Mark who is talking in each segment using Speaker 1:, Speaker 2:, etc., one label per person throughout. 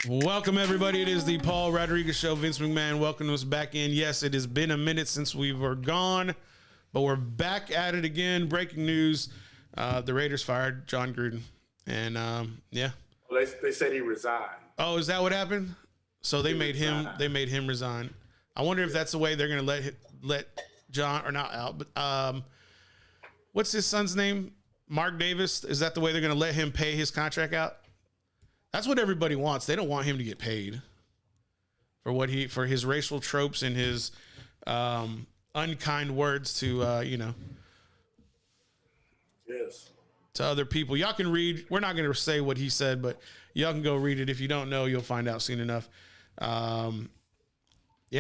Speaker 1: Welcome, everybody. It is the Paul Rodriguez Show. Vince McMahon welcome us back in. Yes, it has been a minute since we were gone, but we're back at it again. Breaking news. The Raiders fired John Gruden. And, yeah.
Speaker 2: Well, they said he resigned.
Speaker 1: Oh, is that what happened? So they made him resign. I wonder if that's the way they're going to let John, or not out, but what's his son's name? Mark Davis. Is that the way they're going to let him pay his contract out? That's what everybody wants. They don't want him to get paid for his racial tropes and his unkind words to
Speaker 2: Yes.
Speaker 1: to other people. Y'all can read. We're not going to say what he said, but y'all can go read it. If you don't know, you'll find out soon enough. Yeah,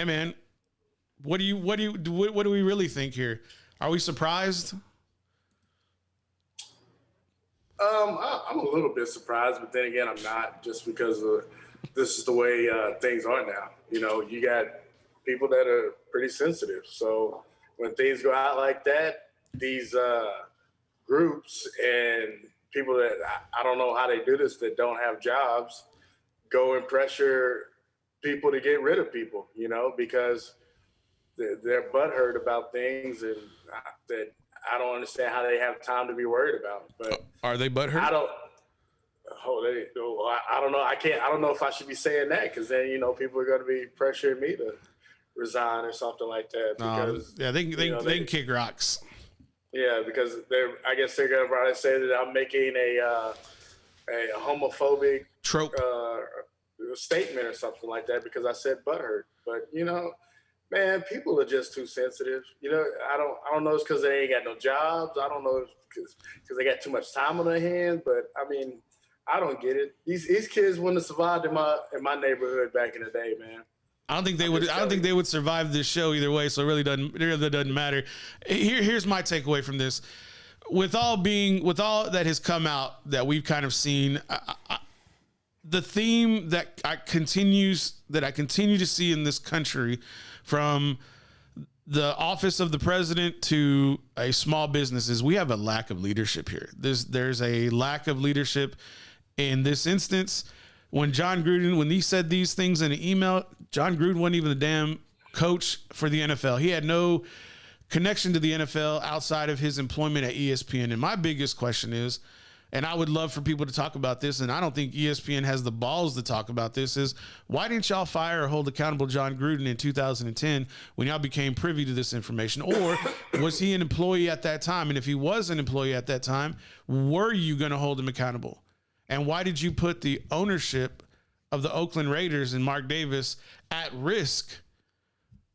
Speaker 1: man. What do we really think here? Are we surprised?
Speaker 2: I'm a little bit surprised, but then again, I'm not, just because this is the way things are now. You know, you got people that are pretty sensitive. So when things go out like that, these groups and people that I don't know how they do this, that don't have jobs, go and pressure people to get rid of people, you know, because they're butthurt about things and that I don't understand how they have time to be worried about. But
Speaker 1: are they butthurt?
Speaker 2: I don't know. I don't know if I should be saying that, because then, you know, people are going to be pressuring me to resign or something like that. Because
Speaker 1: they can kick rocks.
Speaker 2: Yeah, because I guess they're going to probably say that I'm making a homophobic
Speaker 1: trope
Speaker 2: statement or something like that because I said butthurt. But, you know, man, people are just too sensitive. You know, I don't know. It's because they ain't got no jobs. I don't know because they got too much time on their hands. But I mean, I don't get it. These kids wouldn't have survived in my neighborhood back in the day, man.
Speaker 1: I don't think they would. I don't think they would survive this show either way. So it really doesn't matter. Here's my takeaway from this. With all that has come out that we've kind of seen, the theme that I continue to see in this country, from the office of the president to a small businesses, we have a lack of leadership here. There's a lack of leadership in this instance. When he said these things in an email, John Gruden wasn't even the damn coach for the NFL. He had no connection to the NFL outside of his employment at ESPN. And my biggest question is, and I would love for people to talk about this, and I don't think ESPN has the balls to talk about this, is why didn't y'all fire or hold accountable John Gruden in 2010 when y'all became privy to this information? Or was he an employee at that time? And if he was an employee at that time, were you going to hold him accountable? And why did you put the ownership of the Oakland Raiders and Mark Davis at risk?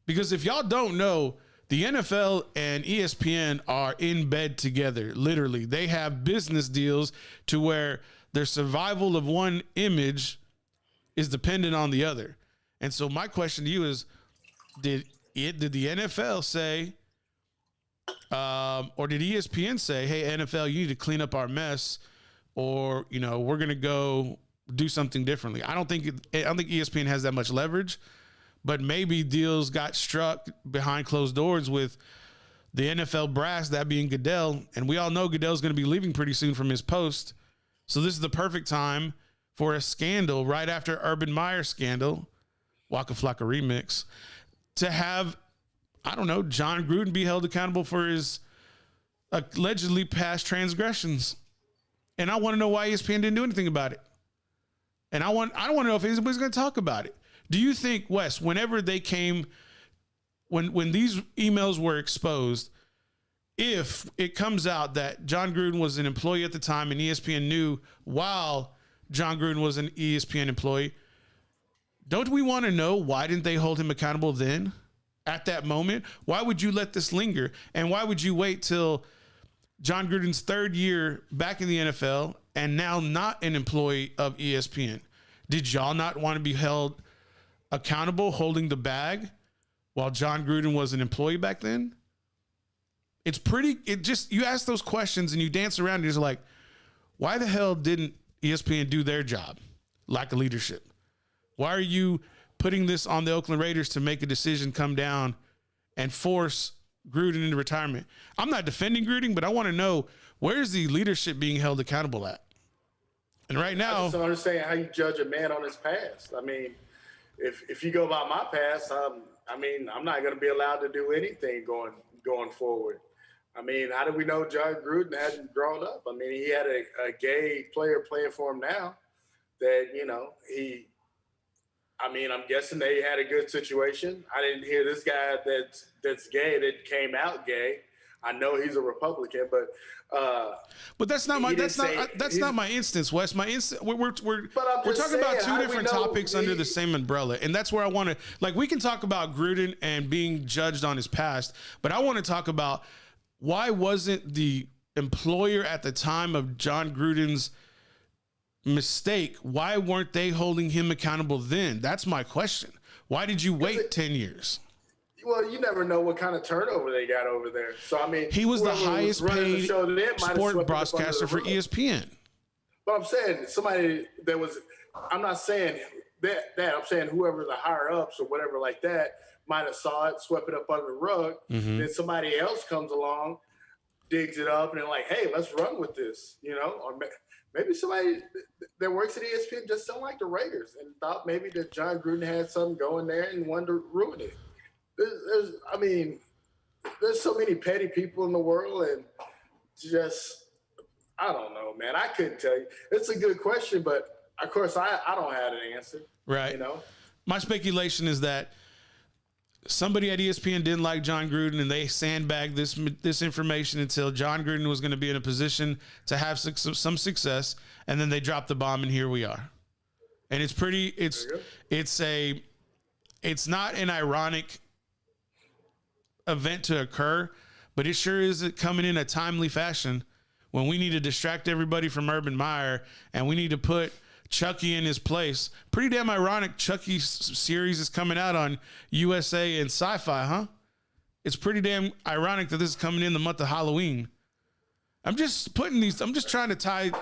Speaker 1: Because if y'all don't know, the NFL and ESPN are in bed together. Literally, they have business deals to where their survival of one image is dependent on the other. And so my question to you is, did the NFL say, or did ESPN say, hey, NFL, you need to clean up our mess, or, you know, we're going to go do something differently? I don't think ESPN has that much leverage. But maybe deals got struck behind closed doors with the NFL brass, that being Goodell. And we all know Goodell's going to be leaving pretty soon from his post. So this is the perfect time for a scandal right after Urban Meyer scandal, Waka Flocka remix, to have, I don't know, John Gruden be held accountable for his allegedly past transgressions. And I want to know why ESPN didn't do anything about it. And I want to know if anybody's going to talk about it. Do you think, Wes, whenever they came, when these emails were exposed, if it comes out that John Gruden was an employee at the time and ESPN knew while John Gruden was an ESPN employee, don't we want to know why didn't they hold him accountable then, at that moment? Why would you let this linger? And why would you wait till John Gruden's third year back in the NFL and now not an employee of ESPN? Did y'all not want to be held accountable, holding the bag, while John Gruden was an employee back then? You ask those questions and you dance around and you're like, why the hell didn't ESPN do their job? Lack of leadership. Why are you putting this on the Oakland Raiders to make a decision come down and force Gruden into retirement? I'm not defending Gruden, but I want to know, where's the leadership being held accountable at? And right
Speaker 2: I
Speaker 1: now,
Speaker 2: just don't understand how you judge a man on his past. I mean, if you go by my past, I'm not going to be allowed to do anything going forward. I mean, how do we know John Gruden hadn't grown up? I mean, he had a gay player playing for him now that, I'm guessing they had a good situation. I didn't hear this guy that's gay that came out gay. I know he's a Republican, but
Speaker 1: that's not my instance, Wes. My instance, we're talking about two different topics under the same umbrella, and that's where I want to we can talk about Gruden and being judged on his past, but I want to talk about why wasn't the employer at the time of John Gruden's mistake, why weren't they holding him accountable then? That's my question. Why did you wait 10 years?
Speaker 2: Well, you never know what kind of turnover they got over there. So, I mean,
Speaker 1: he was the highest paid sport broadcaster for ESPN.
Speaker 2: But I'm saying somebody that was, I'm not saying that I'm saying whoever the higher ups or whatever like that might have saw it, swept it up under the rug.
Speaker 1: Mm-hmm.
Speaker 2: Then somebody else comes along, digs it up, and they're like, hey, let's run with this, or maybe somebody that works at ESPN just don't like the Raiders and thought maybe that John Gruden had something going there and wanted to ruin it. There's so many petty people in the world, and just, I don't know, man. I couldn't tell you. It's a good question, but of course I don't have an answer.
Speaker 1: Right. My speculation is that somebody at ESPN didn't like John Gruden, and they sandbagged this information until John Gruden was going to be in a position to have some success, and then they dropped the bomb, and here we are. And it's not an ironic event to occur, but it sure is coming in a timely fashion when we need to distract everybody from Urban Meyer and we need to put Chucky in his place. Pretty damn ironic. Chucky's series is coming out on USA and Sci-Fi, huh? It's pretty damn ironic that this is coming in the month of Halloween. I'm just trying to tie,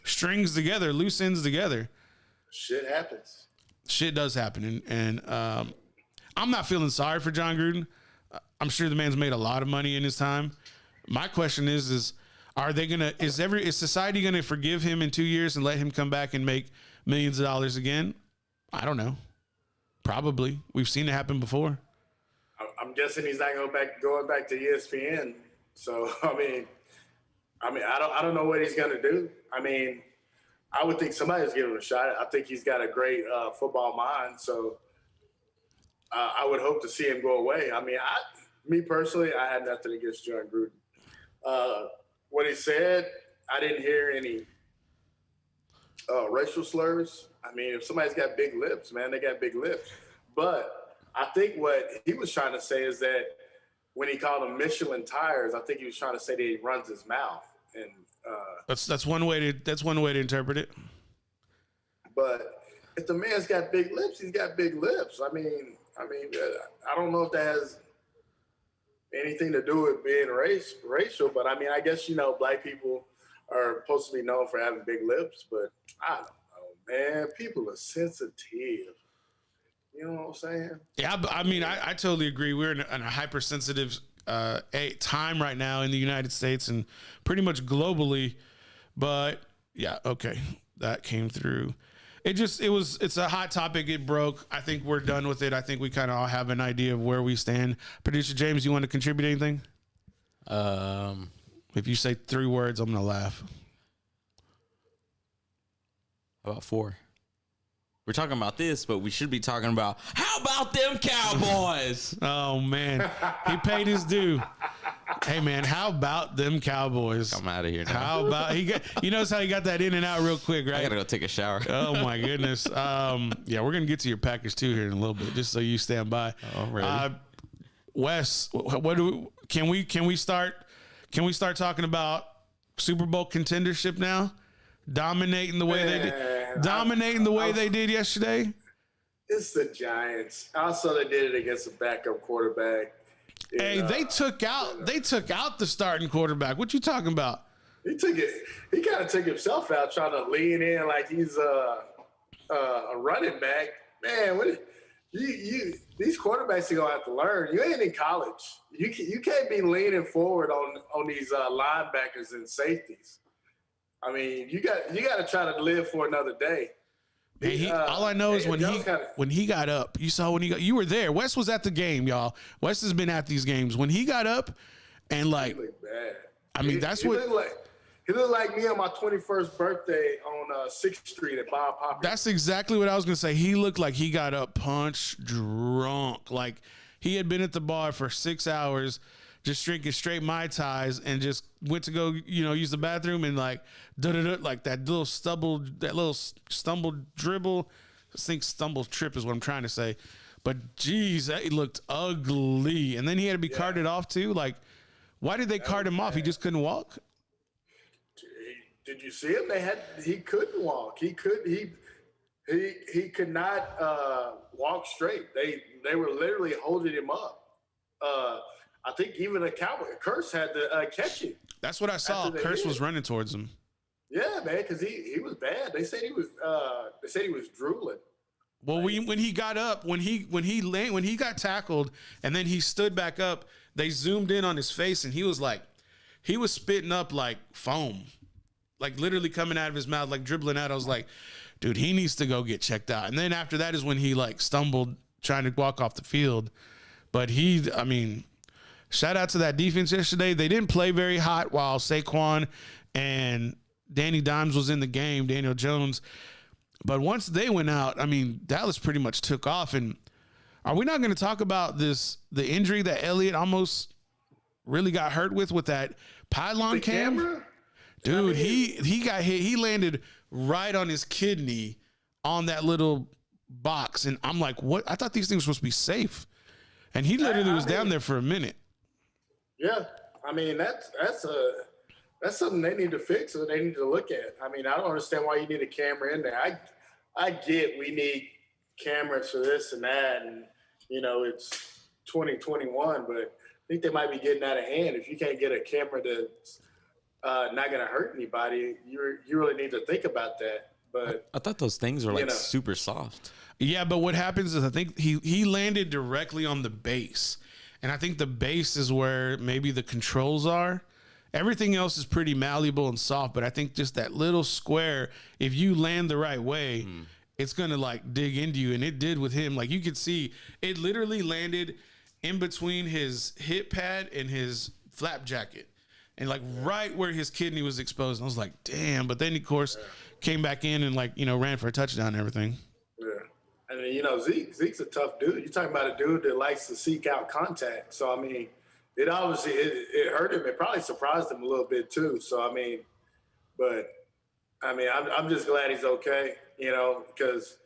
Speaker 1: strings together, loose ends together.
Speaker 2: Shit happens.
Speaker 1: Shit does happen. And I'm not feeling sorry for John Gruden. I'm sure the man's made a lot of money in his time. My question is is society going to forgive him in 2 years and let him come back and make millions of dollars again? I don't know. Probably. We've seen it happen before.
Speaker 2: I'm guessing he's not going back to ESPN. So, I don't know what he's going to do. I would think somebody's giving him a shot. I think he's got a great football mind. So, I would hope to see him go away. Me personally, I had nothing against John Gruden. What he said, I didn't hear any racial slurs. If somebody's got big lips, man, they got big lips. But I think what he was trying to say is that when he called them Michelin tires, I think he was trying to say that he runs his mouth. And
Speaker 1: that's one way to interpret it.
Speaker 2: But if the man's got big lips, he's got big lips. I don't know if that has anything to do with being racial, but I guess, black people are supposed to be known for having big lips, but I don't know, man. People are sensitive. You know what I'm saying?
Speaker 1: Yeah, I totally agree. We're in a hypersensitive time right now in the United States and pretty much globally. But yeah, okay, that came through. It's a hot topic. It broke. I think we're done with it. I think we kind of all have an idea of where we stand. Producer James, you want to contribute anything? If you say 3 words, I'm going to laugh.
Speaker 3: About 4. We're talking about this, but we should be talking about how about them Cowboys?
Speaker 1: Oh man, he paid his due. Hey man, how about them Cowboys?
Speaker 3: I'm out of here now.
Speaker 1: How about you notice how he got that in and out real quick, right?
Speaker 3: I gotta go take a shower.
Speaker 1: Oh my goodness. Yeah, we're gonna get to your Packers too here in a little bit, just so you stand by.
Speaker 3: Oh, ready.
Speaker 1: Wes, can we start talking about Super Bowl contendership now? Dominating the way they did yesterday.
Speaker 2: It's the Giants. Also, they did it against a backup quarterback.
Speaker 1: Hey, they took out the starting quarterback. What you talking about?
Speaker 2: He kind of took himself out, trying to lean in like he's a running back. Man, these quarterbacks are gonna have to learn. You ain't in college. You can't be leaning forward on these linebackers and safeties. I mean, you got to try to live for another day.
Speaker 1: And all I know is when he got up, you saw you were there. Wes was at the game, y'all. Wes has been at these games. When he got up and like,
Speaker 2: he looked bad.
Speaker 1: I mean,
Speaker 2: He looked like me on my 21st birthday on 6th Street at Bob Popper.
Speaker 1: That's exactly what I was going to say. He looked like he got up punch drunk. Like he had been at the bar for 6 hours, just drinking straight Mai Tais and just went to go, use the bathroom and like, like that little stumble dribble. I think stumble trip is what I'm trying to say. But geez, that looked ugly. And then he had to be carted off too. Like, why did they cart him off? He just couldn't walk?
Speaker 2: Did you see him? He couldn't walk. He could not walk straight. They were literally holding him up. I think even a cowboy, Curse had to catch him.
Speaker 1: That's what I saw. Curse was running towards him.
Speaker 2: Yeah, man, because he was bad. They said he was drooling.
Speaker 1: Well, when he got up, when he got tackled, and then he stood back up, they zoomed in on his face, and he was spitting up like foam, like literally coming out of his mouth, like dribbling out. I was like, dude, he needs to go get checked out. And then after that is when he like stumbled trying to walk off the field. But shout out to that defense yesterday. They didn't play very hot while Saquon and Danny Dimes was in the game, Daniel Jones. But once they went out, Dallas pretty much took off. And are we not going to talk about the injury that Elliott almost really got hurt with that pylon cam? Dude, he got hit. He landed right on his kidney on that little box. And I'm like, what? I thought these things were supposed to be safe. And he literally was down there for a minute.
Speaker 2: Yeah. That's something they need to fix or they need to look at. I don't understand why you need a camera in there. I get we need cameras for this and that, and it's 2021, but I think they might be getting out of hand. If you can't get a camera that's not going to hurt anybody, you really need to think about that. But
Speaker 3: I thought those things were super soft.
Speaker 1: Yeah, but what happens is I think he landed directly on the base, and I think the base is where maybe the controls are. Everything else is pretty malleable and soft, but I think just that little square, if you land the right way, it's going to like dig into you. And it did with him. Like you could see it literally landed in between his hip pad and his flap jacket and like right where his kidney was exposed. And I was like, damn. But then, of course, came back in and ran for a touchdown and everything.
Speaker 2: Yeah. And Zeke's a tough dude. You're talking about a dude that likes to seek out contact. So, it obviously it hurt him. It probably surprised him a little bit too. So I'm just glad he's okay. Because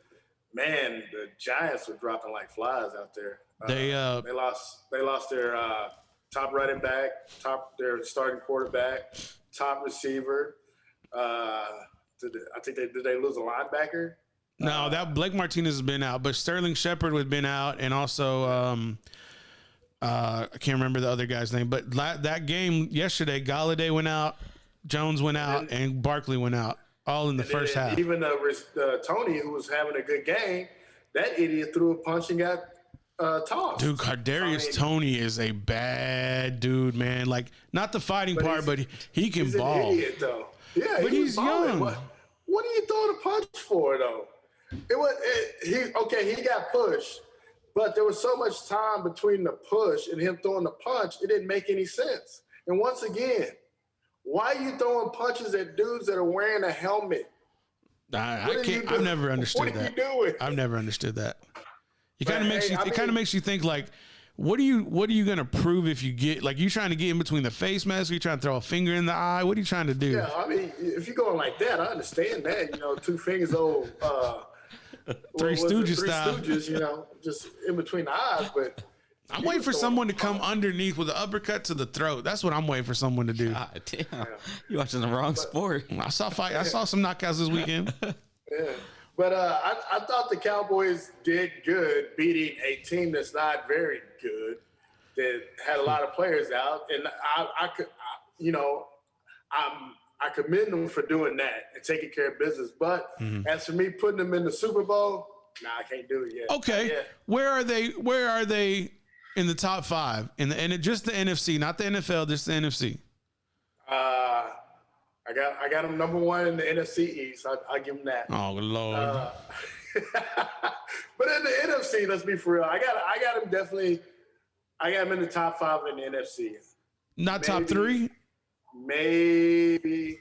Speaker 2: man, the Giants were dropping like flies out there. They lost their top running back, their starting quarterback, top receiver. Did they lose a linebacker?
Speaker 1: No, that Blake Martinez has been out, but Sterling Shepard has been out, and also. I can't remember the other guy's name, but that game yesterday, Galladay went out, Jones went out, and Barkley went out, all in the first half.
Speaker 2: Even Tony, who was having a good game, that idiot threw a punch and got tossed.
Speaker 1: Dude, Kadarius Toney is a bad dude, man. Like, not the fighting part, but he can ball.
Speaker 2: He's an idiot, though. Yeah,
Speaker 1: but he's young.
Speaker 2: What are you throwing a punch for, though? He got pushed. But there was so much time between the push and him throwing the punch, it didn't make any sense. And once again, why are you throwing punches at dudes that are wearing a helmet?
Speaker 1: I've never understood that.
Speaker 2: What are you doing?
Speaker 1: I've never understood that. It kind of makes you think like, what are you gonna prove if you get like you trying to get in between the face mask? Or you trying to throw a finger in the eye? What are you trying to do?
Speaker 2: Yeah, if you're going like that, I understand that. 2 fingers old.
Speaker 1: Three Stooges style.
Speaker 2: Stooges, just in between the eyes. But
Speaker 1: I'm waiting for someone to come underneath with an uppercut to the throat. That's what I'm waiting for someone to do.
Speaker 3: God damn, you watching the wrong sport.
Speaker 1: I saw some knockouts this weekend.
Speaker 2: Yeah, but I thought the Cowboys did good beating a team that's not very good, that had a lot of players out, and I commend them for doing that and taking care of business. But as for me putting them in the Super Bowl, I can't do it yet.
Speaker 1: Okay, where are they in the top 5 just the NFC, not the NFL, just the NFC?
Speaker 2: I got them number one in the NFC East. I give them that.
Speaker 1: Oh Lord.
Speaker 2: But in the NFC, let's be for real. I got them definitely. I got them in the top 5 in the NFC.
Speaker 1: Not top 3?
Speaker 2: Maybe.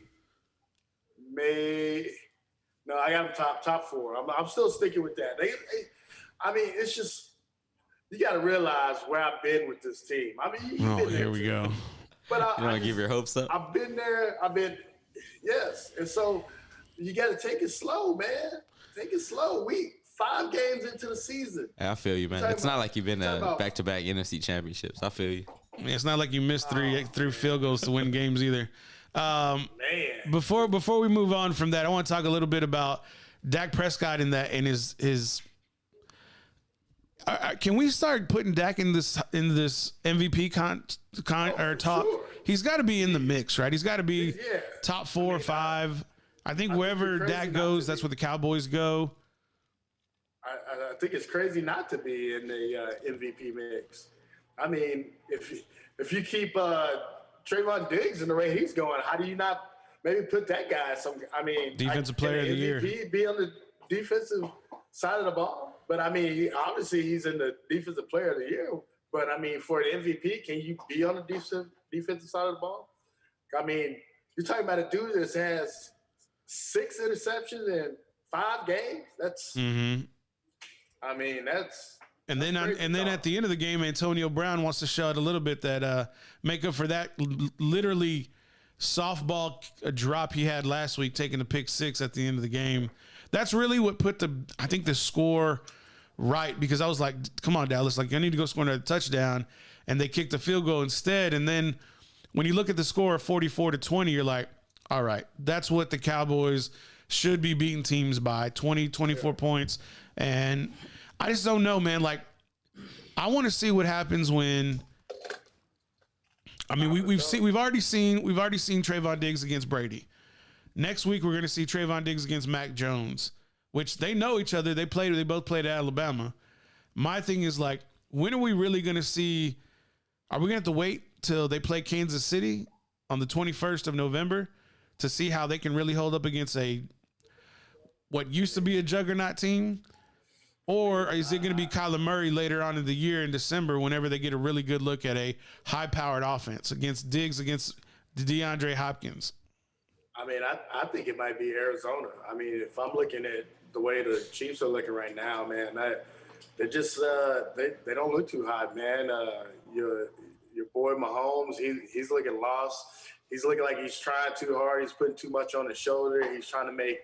Speaker 2: No, I got them top 4. I'm still sticking with that. I mean, it's just you got to realize where I've been with this team. I mean,
Speaker 1: Here we go.
Speaker 2: But
Speaker 3: You want to give your hopes up?
Speaker 2: I've been there. Yes, and so you got to take it slow, man. Take it slow. 5 games into the season.
Speaker 3: I feel you, man. It's not like you've been back-to-back NFC championships. I feel you.
Speaker 1: It's not like you missed three field goals to win games either.
Speaker 2: Man.
Speaker 1: Before we move on from that, I want to talk a little bit about Dak Prescott and his. Can we start putting Dak in this MVP talk?
Speaker 2: Sure.
Speaker 1: He's got to be in the mix, right? He's got to be top 4 or 5. I think wherever Dak goes, that's where the Cowboys go.
Speaker 2: I think it's crazy not to be in the MVP mix. I mean, if you keep Trayvon Diggs in the rate he's going, how do you not maybe put that guy
Speaker 1: Defensive player of the year?
Speaker 2: Be on the defensive side of the ball, but I mean, obviously he's in the defensive player of the year. But I mean, for the MVP, can you be on the defensive side of the ball? I mean, you're talking about a dude that has 6 interceptions in 5 games. That's, I mean, that's.
Speaker 1: And then at the end of the game, Antonio Brown wants to show it a little bit that make up for that literally softball drop he had last week, taking the pick 6 at the end of the game. That's really what put the score right, because I was like, come on, Dallas, like I need to go score another touchdown, and they kicked the field goal instead. And then when you look at the score of 44-20, you're like, all right, that's what the Cowboys should be beating teams by, 20, 24 points. And I just don't know, man. Like, I want to see what happens when. I mean, we've already seen Trayvon Diggs against Brady. Next week we're going to see Trayvon Diggs against Mac Jones, which they know each other. They both played at Alabama. My thing is, like, when are we really going to see? Are we going to have to wait till they play Kansas City on the 21st of November to see how they can really hold up against what used to be a juggernaut team? Or is it going to be Kyler Murray later on in the year in December, whenever they get a really good look at a high-powered offense against Diggs, against DeAndre Hopkins?
Speaker 2: I mean, I think it might be Arizona. I mean, if I'm looking at the way the Chiefs are looking right now, man, they just they don't look too hot, man. Your boy Mahomes, he's looking lost. He's looking like he's trying too hard. He's putting too much on his shoulder. He's trying to make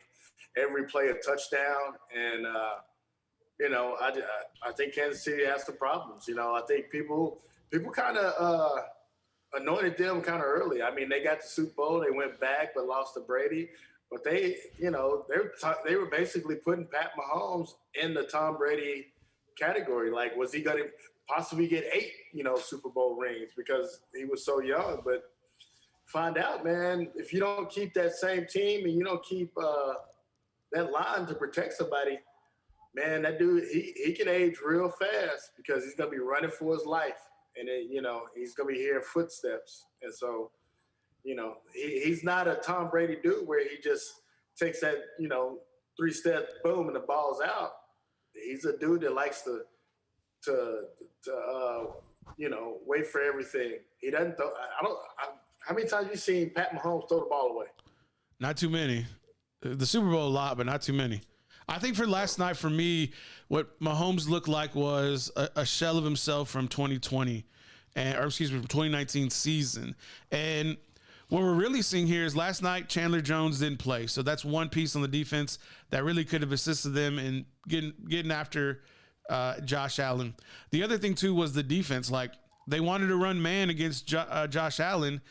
Speaker 2: every play a touchdown, and you know, I think Kansas City has some problems. You know, I think people kind of anointed them kind of early. I mean, they got the Super Bowl, they went back but lost to Brady. But they were basically putting Pat Mahomes in the Tom Brady category. Like, was he going to possibly get 8, Super Bowl rings because he was so young? But find out, man, if you don't keep that same team and you don't keep that line to protect somebody, man, that dude, he can age real fast because he's going to be running for his life. And then, he's going to be hearing footsteps. And so, he's not a Tom Brady dude where he just takes that, 3-step boom and the ball's out. He's a dude that likes to wait for everything. He doesn't throw. How many times have you seen Pat Mahomes throw the ball away?
Speaker 1: Not too many. The Super Bowl a lot, but not too many. I think for last night, for me, what Mahomes looked like was a shell of himself from 2020, from 2019 season. And what we're really seeing here is last night, Chandler Jones didn't play. So that's one piece on the defense that really could have assisted them in getting after Josh Allen. The other thing, too, was the defense. Like, they wanted to run man against Josh Allen.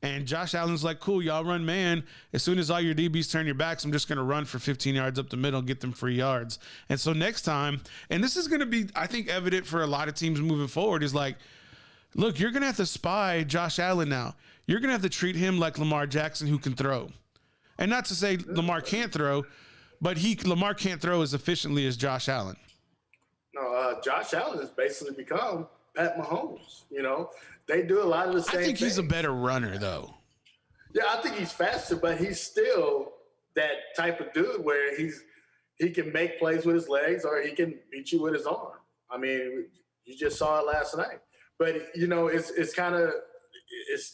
Speaker 1: And Josh Allen's like, cool, y'all run man. As soon as all your DBs turn your backs, I'm just going to run for 15 yards up the middle, get them free yards. And so next time, and this is going to be, I think, evident for a lot of teams moving forward, is like, look, you're going to have to spy Josh Allen now. You're going to have to treat him like Lamar Jackson, who can throw. And not to say Lamar can't throw, but Lamar can't throw as efficiently as Josh Allen.
Speaker 2: No, Josh Allen has basically become Pat Mahomes. They do a lot of the same
Speaker 1: I think he's a
Speaker 2: things.
Speaker 1: better runner, though.
Speaker 2: Yeah, I think he's faster, but he's still that type of dude where he can make plays with his legs or he can beat you with his arm. I mean, you just saw it last night. But it's kind of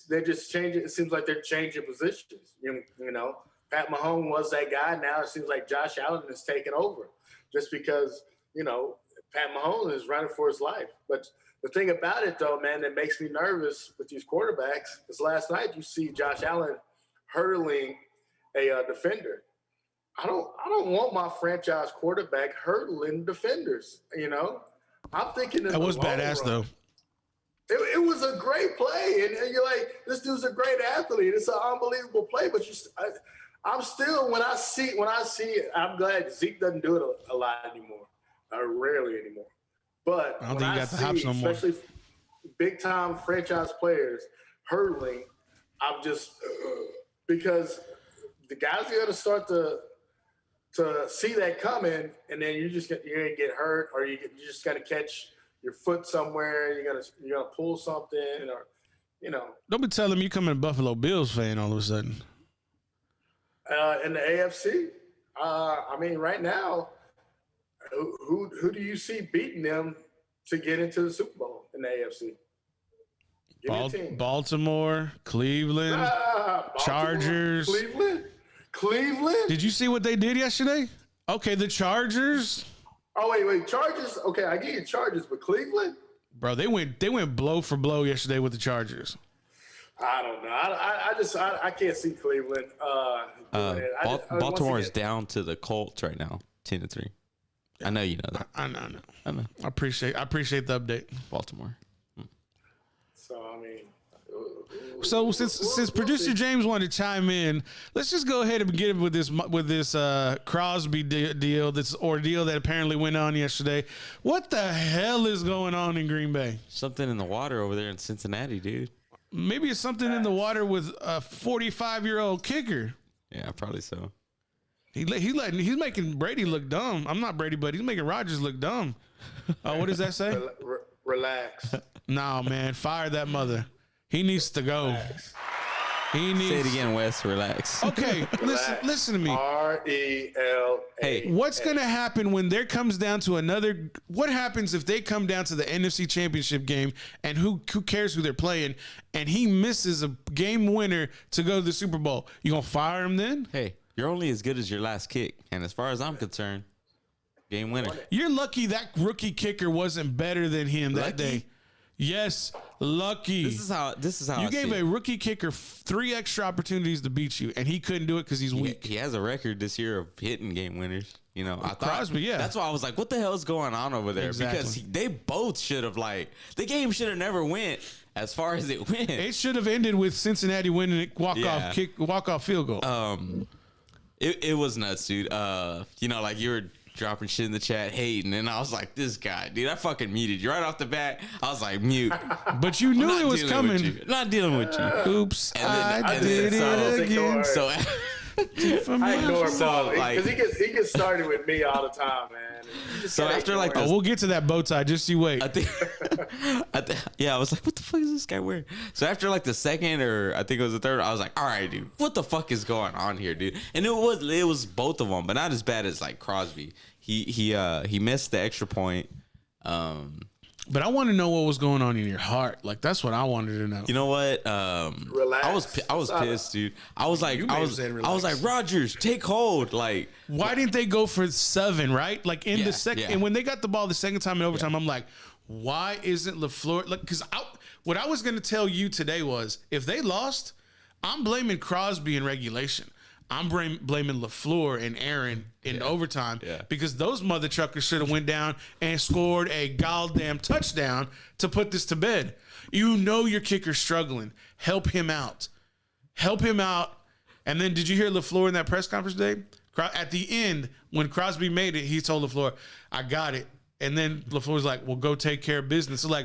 Speaker 2: they're just changing. It seems like they're changing positions. You know, Pat Mahomes was that guy. Now it seems like Josh Allen is taking over, just because Pat Mahomes is running for his life. But the thing about it, though, man, that makes me nervous with these quarterbacks is last night you see Josh Allen hurdling a defender. I don't want my franchise quarterback hurdling defenders. I'm thinking
Speaker 1: that was badass though.
Speaker 2: It was a great play, and you're like, this dude's a great athlete. It's an unbelievable play, but I'm still when I see it, I'm glad Zeke doesn't do it a lot anymore, or rarely anymore. But
Speaker 1: I don't
Speaker 2: when
Speaker 1: think he got the hops no more.
Speaker 2: Especially big time franchise players hurdling, I'm just because the guys are going to start to see that coming, and then you're gonna get hurt, or you're just gonna catch your foot somewhere. You're gonna pull something, or
Speaker 1: Don't be telling me you coming a Buffalo Bills fan all of a sudden.
Speaker 2: In the AFC, I mean, right now, who do you see beating them to get into the Super Bowl in the AFC? Give me a team.
Speaker 1: Baltimore, Cleveland,
Speaker 2: Baltimore,
Speaker 1: Chargers,
Speaker 2: Cleveland.
Speaker 1: Did you see what they did yesterday? Okay, the Chargers.
Speaker 2: Oh wait, Chargers. Okay, I give you Chargers, but Cleveland.
Speaker 1: Bro, they went blow for blow yesterday with the Chargers.
Speaker 2: I don't know. I can't see Cleveland.
Speaker 3: Baltimore is down to the Colts right now, 10-3. I know you know that.
Speaker 1: I know. I appreciate the update.
Speaker 3: Baltimore.
Speaker 2: So I mean.
Speaker 1: So since producer James wanted to chime in, let's just go ahead and get with this Crosby deal, this ordeal that apparently went on yesterday. What the hell is going on in Green Bay?
Speaker 3: Something in the water over there in Cincinnati, dude.
Speaker 1: Maybe it's something in the water with a 45-year-old kicker.
Speaker 3: Yeah, probably so.
Speaker 1: He's making Brady look dumb. I'm not Brady, but he's making Rodgers look dumb. What does that say?
Speaker 2: Relax.
Speaker 1: No, man, fire that mother. He needs to go.
Speaker 2: Relax.
Speaker 3: Say it again, Wes. Relax.
Speaker 1: Okay, listen to me.
Speaker 2: RELA.
Speaker 3: Hey,
Speaker 1: what's going to happen when there comes down to another? What happens if they come down to the NFC Championship game and who cares who they're playing, and he misses a game winner to go to the Super Bowl? You gonna fire him then?
Speaker 3: Hey, you're only as good as your last kick, and as far as I'm concerned, game winner.
Speaker 1: You're lucky that rookie kicker wasn't better than him that day. Yes, lucky.
Speaker 3: This is how
Speaker 1: you
Speaker 3: I
Speaker 1: gave
Speaker 3: see
Speaker 1: a
Speaker 3: it.
Speaker 1: rookie kicker 3 extra opportunities to beat you, and he couldn't do it because he's weak.
Speaker 3: He has a record this year of hitting game winners. I thought
Speaker 1: Crosby, yeah.
Speaker 3: That's why I was like, "What the hell is going on over there?"
Speaker 1: Exactly.
Speaker 3: Because they both should have the game should have never went as far as it went.
Speaker 1: It should have ended with Cincinnati winning it walk off field goal.
Speaker 3: It was nuts, dude. You were dropping shit in the chat, hating, and I was like, this guy, dude, I fucking muted you right off the bat. I was like, mute.
Speaker 1: But you knew it was coming.
Speaker 3: Not dealing with you.
Speaker 1: Oops, I
Speaker 2: did it again.
Speaker 3: So
Speaker 2: I ignore
Speaker 3: So,
Speaker 2: because he gets started with me all the time, man.
Speaker 3: So after
Speaker 1: we'll get to that bow tie. Just you wait.
Speaker 3: I was like, what the fuck is this guy wearing? So after the second, or I think it was the third, I was like, all right, dude, what the fuck is going on here, dude? And it was both of them, but not as bad as Crosby. He missed the extra point.
Speaker 1: But I want to know what was going on in your heart. That's what I wanted to know.
Speaker 3: You know what?
Speaker 2: Relax.
Speaker 3: I was pissed, dude. I was like, Rodgers, take hold.
Speaker 1: Why didn't they go for 7? Right? In the second,
Speaker 3: yeah.
Speaker 1: and when they got the ball the second time in overtime, I'm like, why isn't LaFleur? Because what I was going to tell you today was, if they lost, I'm blaming Crosby in regulation. I'm blaming LaFleur and Aaron in overtime because those mother truckers should have went down and scored a goddamn touchdown to put this to bed. Your kicker's struggling. Help him out. And then did you hear LaFleur in that press conference today? At the end, when Crosby made it, he told LaFleur, I got it. And then LaFleur's like, well, go take care of business. So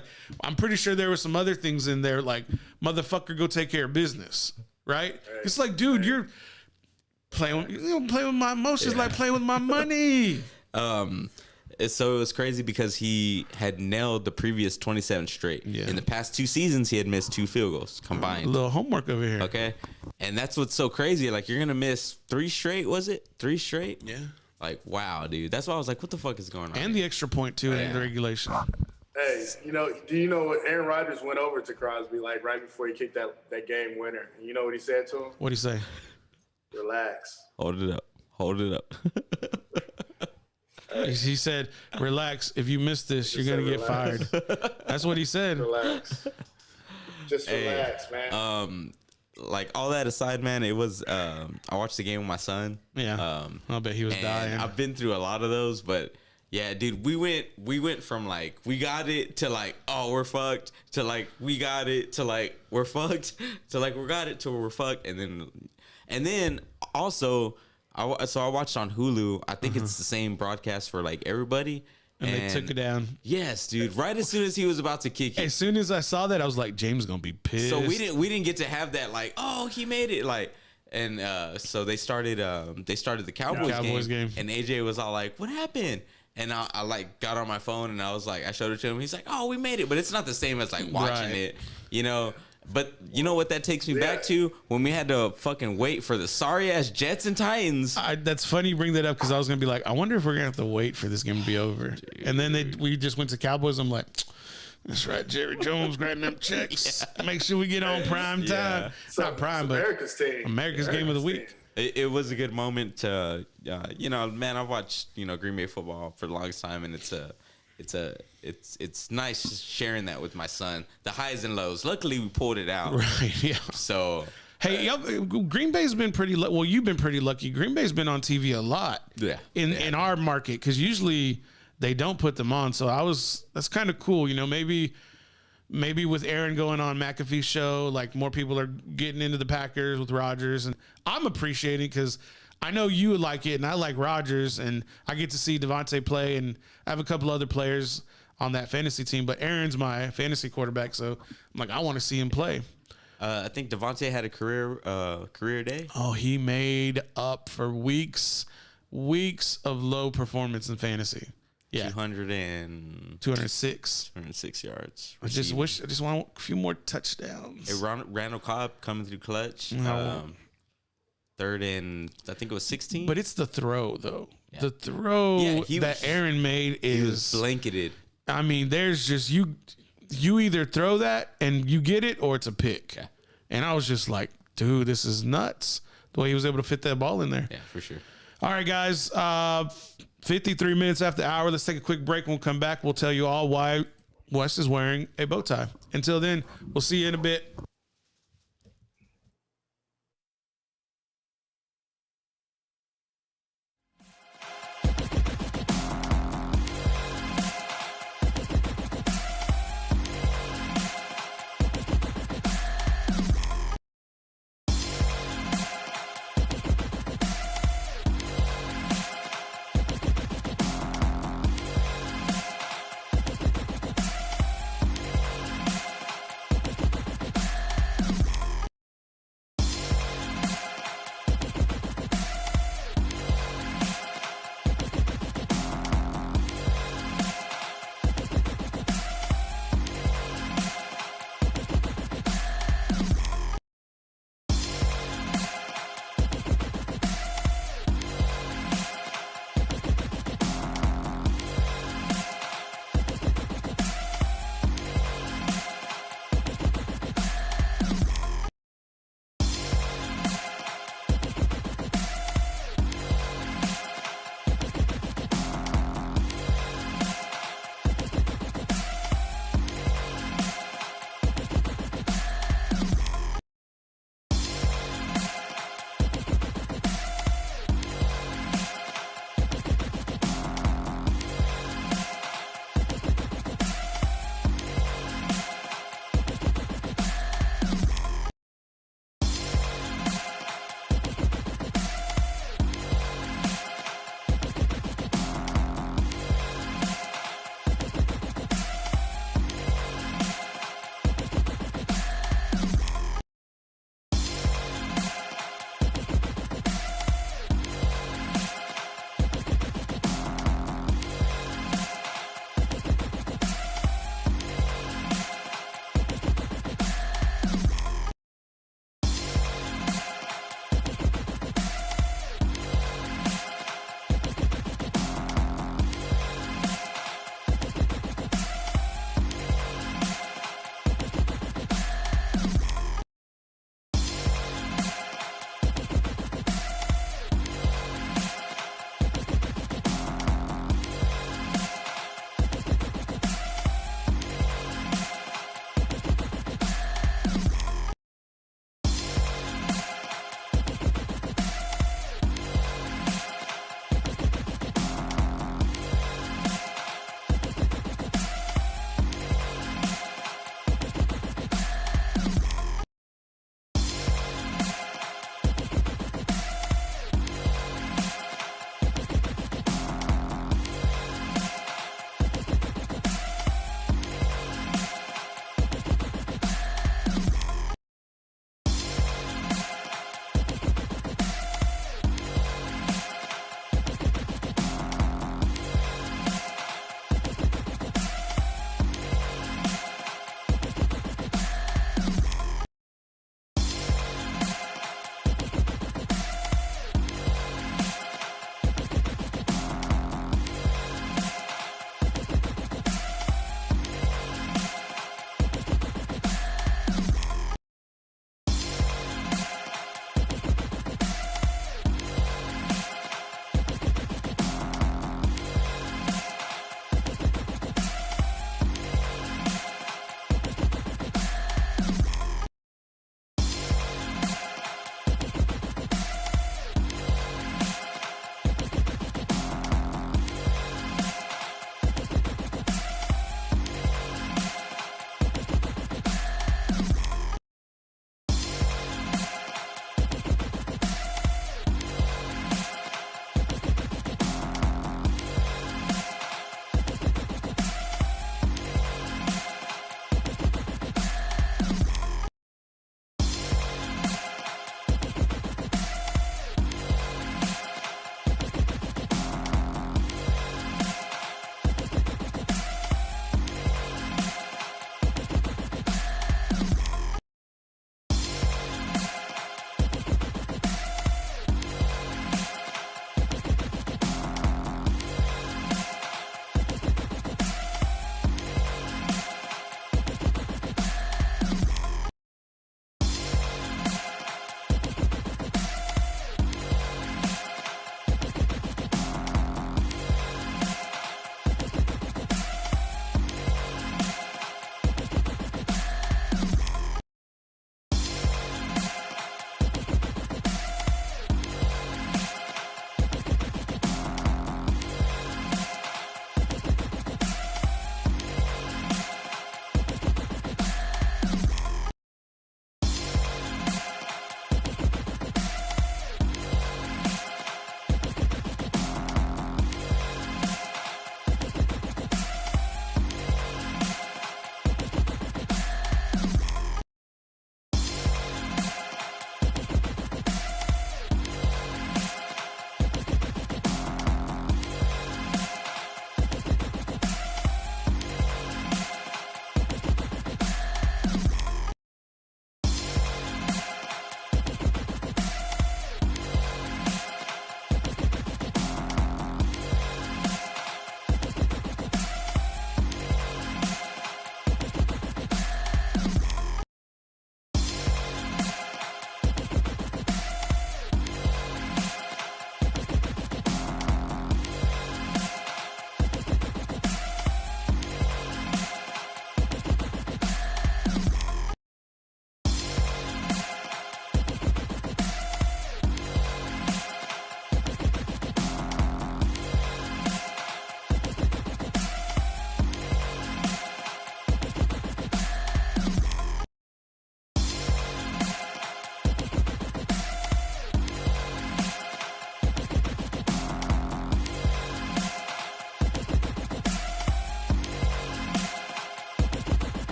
Speaker 1: I'm pretty sure there were some other things in there motherfucker, go take care of business. Right? It's dude, you're playing with my emotions like playing with my money.
Speaker 3: So it was crazy because he had nailed the previous 27 straight.
Speaker 1: Yeah.
Speaker 3: In the past 2 seasons, he had missed 2 field goals
Speaker 1: A
Speaker 3: combined.
Speaker 1: little homework over here.
Speaker 3: Okay. And that's what's so crazy. Like, you're going to miss 3 straight, was it? 3 straight?
Speaker 1: Yeah.
Speaker 3: Like, wow, dude. That's why I was like, what the fuck is going on?
Speaker 1: And the extra point too in the regulation.
Speaker 2: Hey, do you know what Aaron Rodgers went over to Crosby like right before he kicked that game winner? And you know what he said to him?
Speaker 1: What'd he say?
Speaker 2: Relax.
Speaker 3: Hold it up. Hold it up.
Speaker 1: He said, "Relax. If you miss this, you're gonna get
Speaker 2: relax.
Speaker 1: fired." That's what he said.
Speaker 2: Relax. Just relax, man.
Speaker 3: Like, all that aside, man, it was I watched the game with my son.
Speaker 1: Yeah. I'll bet he was
Speaker 3: And
Speaker 1: dying.
Speaker 3: I've been through a lot of those, but yeah, dude, we went from like we got it to like, oh, we're fucked, to like we got it to like we're fucked, to like we got it to we're fucked, and then also I watched on Hulu. I think it's the same broadcast for like everybody.
Speaker 1: and they took it down.
Speaker 3: Yes, dude. Right as soon as he was about to kick it.
Speaker 1: As soon as I saw that, I was like, James is gonna be pissed.
Speaker 3: So we didn't get to have that like, oh, he made it, like. And so they started the Cowboys game, and AJ was all like, what happened? And I like got on my phone and I was like, I showed it to him. He's like, oh, we made it, but it's not the same as like watching it, you know. But you know what that takes me back to? When we had to fucking wait for the sorry ass Jets and Titans.
Speaker 1: That's funny you bring that up because I was gonna be like, I wonder if we're gonna have to wait for this game to be over. Dude. And then we just went to Cowboys. I'm like, that's right, Jerry Jones grabbing them checks. Make sure we get on prime time.
Speaker 2: So,
Speaker 1: Not prime, but
Speaker 2: America's team.
Speaker 1: America's game of the week.
Speaker 2: Team.
Speaker 3: It was a good moment to, you know, man. I've watched Green Bay football for the longest time, and it's nice sharing that with my son. The highs and lows. Luckily, we pulled it out.
Speaker 1: Right. Yeah.
Speaker 3: So
Speaker 1: hey, Green Bay's been pretty. Well, you've been pretty lucky. Green Bay's been on TV a lot.
Speaker 3: Yeah.
Speaker 1: In our market, because usually they don't put them on. So that's kind of cool. You know, maybe with Aaron going on McAfee's show, like more people are getting into the Packers with Rodgers, and I'm appreciating because I know you would like it, and I like Rodgers, and I get to see Devontae play, and I have a couple other players on that fantasy team, but Aaron's my fantasy quarterback, so I'm like, I want to see him play.
Speaker 3: I think Devontae had a career day.
Speaker 1: Oh, he made up for weeks of low performance in fantasy. Yeah, 206
Speaker 3: yards.
Speaker 1: I just want a few more touchdowns.
Speaker 3: Hey, Randall Cobb coming through clutch. Third and I think it was 16.
Speaker 1: But it's the throw though. Yeah. The throw that Aaron made is
Speaker 3: blanketed.
Speaker 1: I mean, there's just you either throw that and you get it or it's a pick.
Speaker 3: Yeah.
Speaker 1: And I was just like, dude, this is nuts. The way he was able to fit that ball in there.
Speaker 3: Yeah, for sure.
Speaker 1: All right, guys. 53 minutes after the hour. Let's take a quick break. When we come back, we'll tell you all why Wes is wearing a bow tie. Until then, we'll see you in a bit.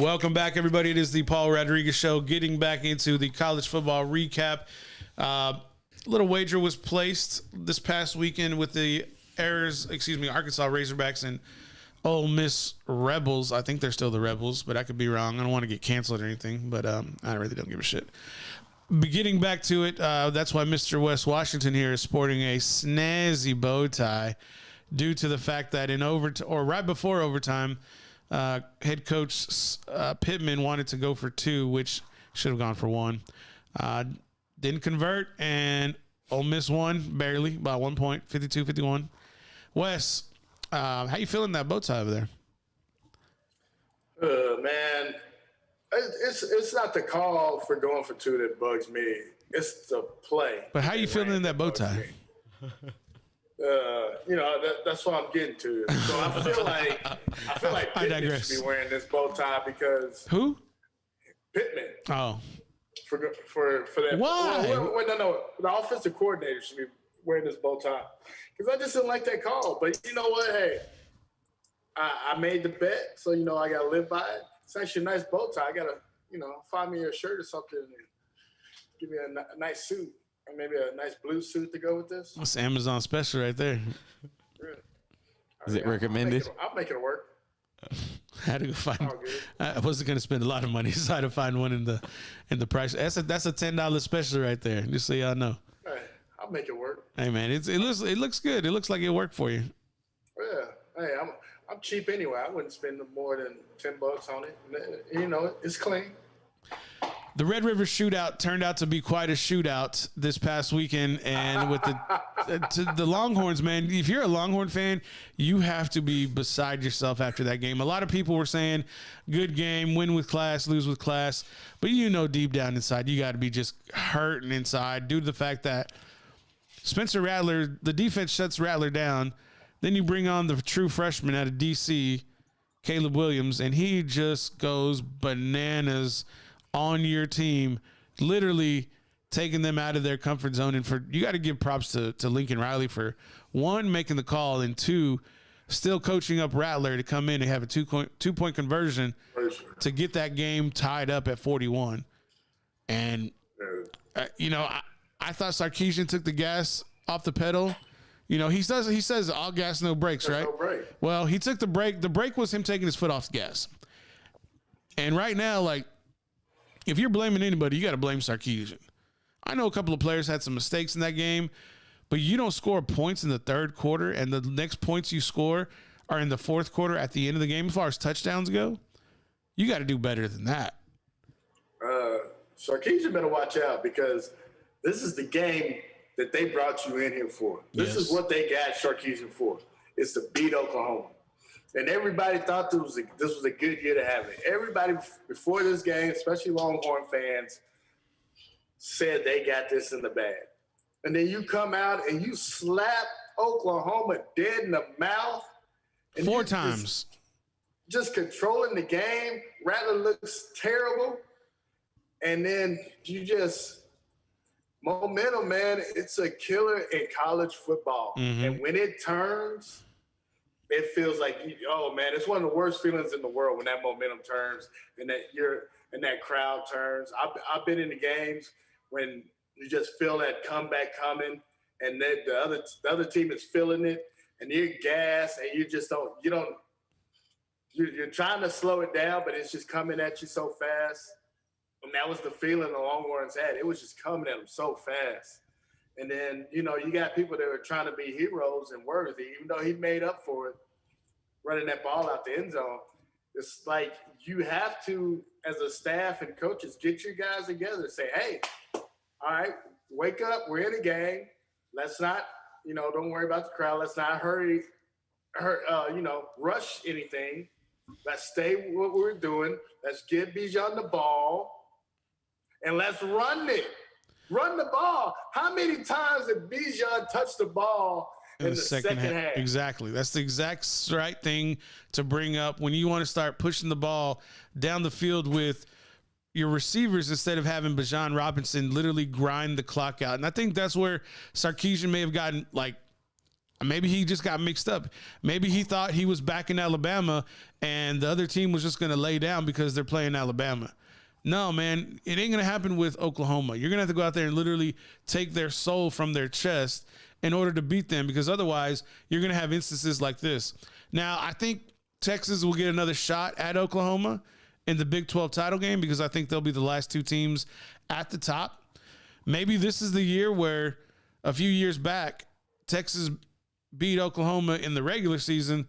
Speaker 1: Welcome back, everybody. It is the Paul Rodriguez Show, getting back into the college football recap. Little wager was placed this past weekend with the Arkansas Razorbacks and Ole Miss Rebels. I think they're still the Rebels, but I could be wrong. I don't want to get canceled or anything, but I really don't give a shit. Getting back to it, that's why Mr. Wes Washington here is sporting a snazzy bow tie due to the fact that right before overtime, head coach Pittman wanted to go for 2, which should have gone for 1. Didn't convert, and Ole Miss won barely by 1 point, 52-51. Wes, how you feeling that bow tie over there?
Speaker 2: Man, it's not the call for going for 2 that bugs me. It's the play.
Speaker 1: But how you feeling in that bow tie?
Speaker 2: That's what I'm getting to. So I feel like Pittman should be wearing this bow tie because
Speaker 1: who?
Speaker 2: Pittman.
Speaker 1: Oh.
Speaker 2: For that.
Speaker 1: Why?
Speaker 2: Wait, no. The offensive coordinator should be wearing this bow tie because I just didn't like that call. But you know what? Hey, I made the bet, so I gotta live by it. It's actually a nice bow tie. I gotta find me a shirt or something and give me a nice suit. Or maybe a nice blue suit to go with this.
Speaker 1: That's Amazon special right there.
Speaker 2: Really?
Speaker 3: Is it recommended?
Speaker 2: I'll make it work.
Speaker 1: I had to go find. I wasn't going to spend a lot of money, so I had to find one in the price. That's a $10 special right there. Just so y'all know.
Speaker 2: Hey, I'll make it work.
Speaker 1: Hey man, it looks good. It looks like it worked for you.
Speaker 2: Yeah. Hey, I'm cheap anyway. I wouldn't spend more than $10 on it. It's clean.
Speaker 1: The Red River Shootout turned out to be quite a shootout this past weekend, and with the Longhorns, man, if you're a Longhorn fan, you have to be beside yourself after that game. A lot of people were saying, good game, win with class, lose with class, but deep down inside, you got to be just hurting inside due to the fact that Spencer Rattler, the defense shuts Rattler down, then you bring on the true freshman out of D.C., Caleb Williams, and he just goes bananas on your team, literally taking them out of their comfort zone. And you got to give props to Lincoln Riley for 1, making the call, and 2, still coaching up Rattler to come in and have a 2-point conversion to get that game tied up at 41. And I thought Sarkisian took the gas off the pedal. He says all gas, no brakes, right?
Speaker 2: No break.
Speaker 1: Well, he took the break. The break was him taking his foot off the gas. And right now, if you're blaming anybody, you got to blame Sarkisian. I know a couple of players had some mistakes in that game, but you don't score points in the third quarter, and the next points you score are in the fourth quarter at the end of the game. As far as touchdowns go, you got to do better than that.
Speaker 2: Sarkisian better watch out because this is the game that they brought you in here for. This is what they got Sarkisian for. It's to beat Oklahoma. And everybody thought this was a good year to have it. Everybody before this game, especially Longhorn fans, said they got this in the bag. And then you come out and you slap Oklahoma dead in the mouth. And
Speaker 1: 4 times.
Speaker 2: Just controlling the game. Rattler looks terrible. And then momentum, man, it's a killer in college football. Mm-hmm. And when it turns, it feels like, it's one of the worst feelings in the world when that momentum turns and that crowd turns. I've been in the games when you just feel that comeback coming, and then the other team is feeling it, and you're gassed, and you're trying to slow it down, but it's just coming at you so fast. And that was the feeling the Longhorns had. It was just coming at them so fast. And then, you got people that were trying to be heroes and worthy, even though he made up for it, running that ball out the end zone. It's like you have to, as a staff and coaches, get your guys together and say, hey, all right, wake up. We're in a game. Let's not, don't worry about the crowd. Let's not rush anything. Let's stay what we're doing. Let's give Bijan the ball. And let's run it. Run the ball. How many times did Bijan touch the ball in the second half?
Speaker 1: Exactly. That's the exact right thing to bring up when you want to start pushing the ball down the field with your receivers instead of having Bijan Robinson literally grind the clock out. And I think that's where Sarkisian may have gotten Maybe he just got mixed up. Maybe he thought he was back in Alabama and the other team was just going to lay down because they're playing Alabama. No, man, it ain't going to happen with Oklahoma. You're going to have to go out there and literally take their soul from their chest in order to beat them, because otherwise you're going to have instances like this. Now, I think Texas will get another shot at Oklahoma in the Big 12 title game because I think they'll be the last two teams at the top. Maybe this is the year where a few years back, Texas beat Oklahoma in the regular season,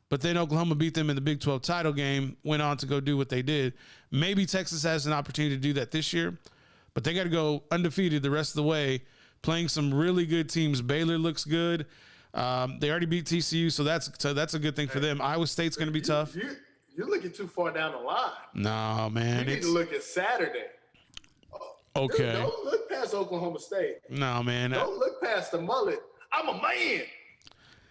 Speaker 1: but then Oklahoma beat them in the Big 12 title game, went on to go do what they did. Maybe Texas has an opportunity to do that this year, but they got to go undefeated the rest of the way, playing some really good teams. Baylor looks good. They already beat TCU, so that's a good thing for them. Iowa State's going to be tough.
Speaker 2: You're looking too far down the line.
Speaker 1: No, man.
Speaker 2: You need to look at Saturday.
Speaker 1: Okay.
Speaker 2: Dude, don't look past Oklahoma State.
Speaker 1: No, man.
Speaker 2: Don't look past the mullet. I'm a man.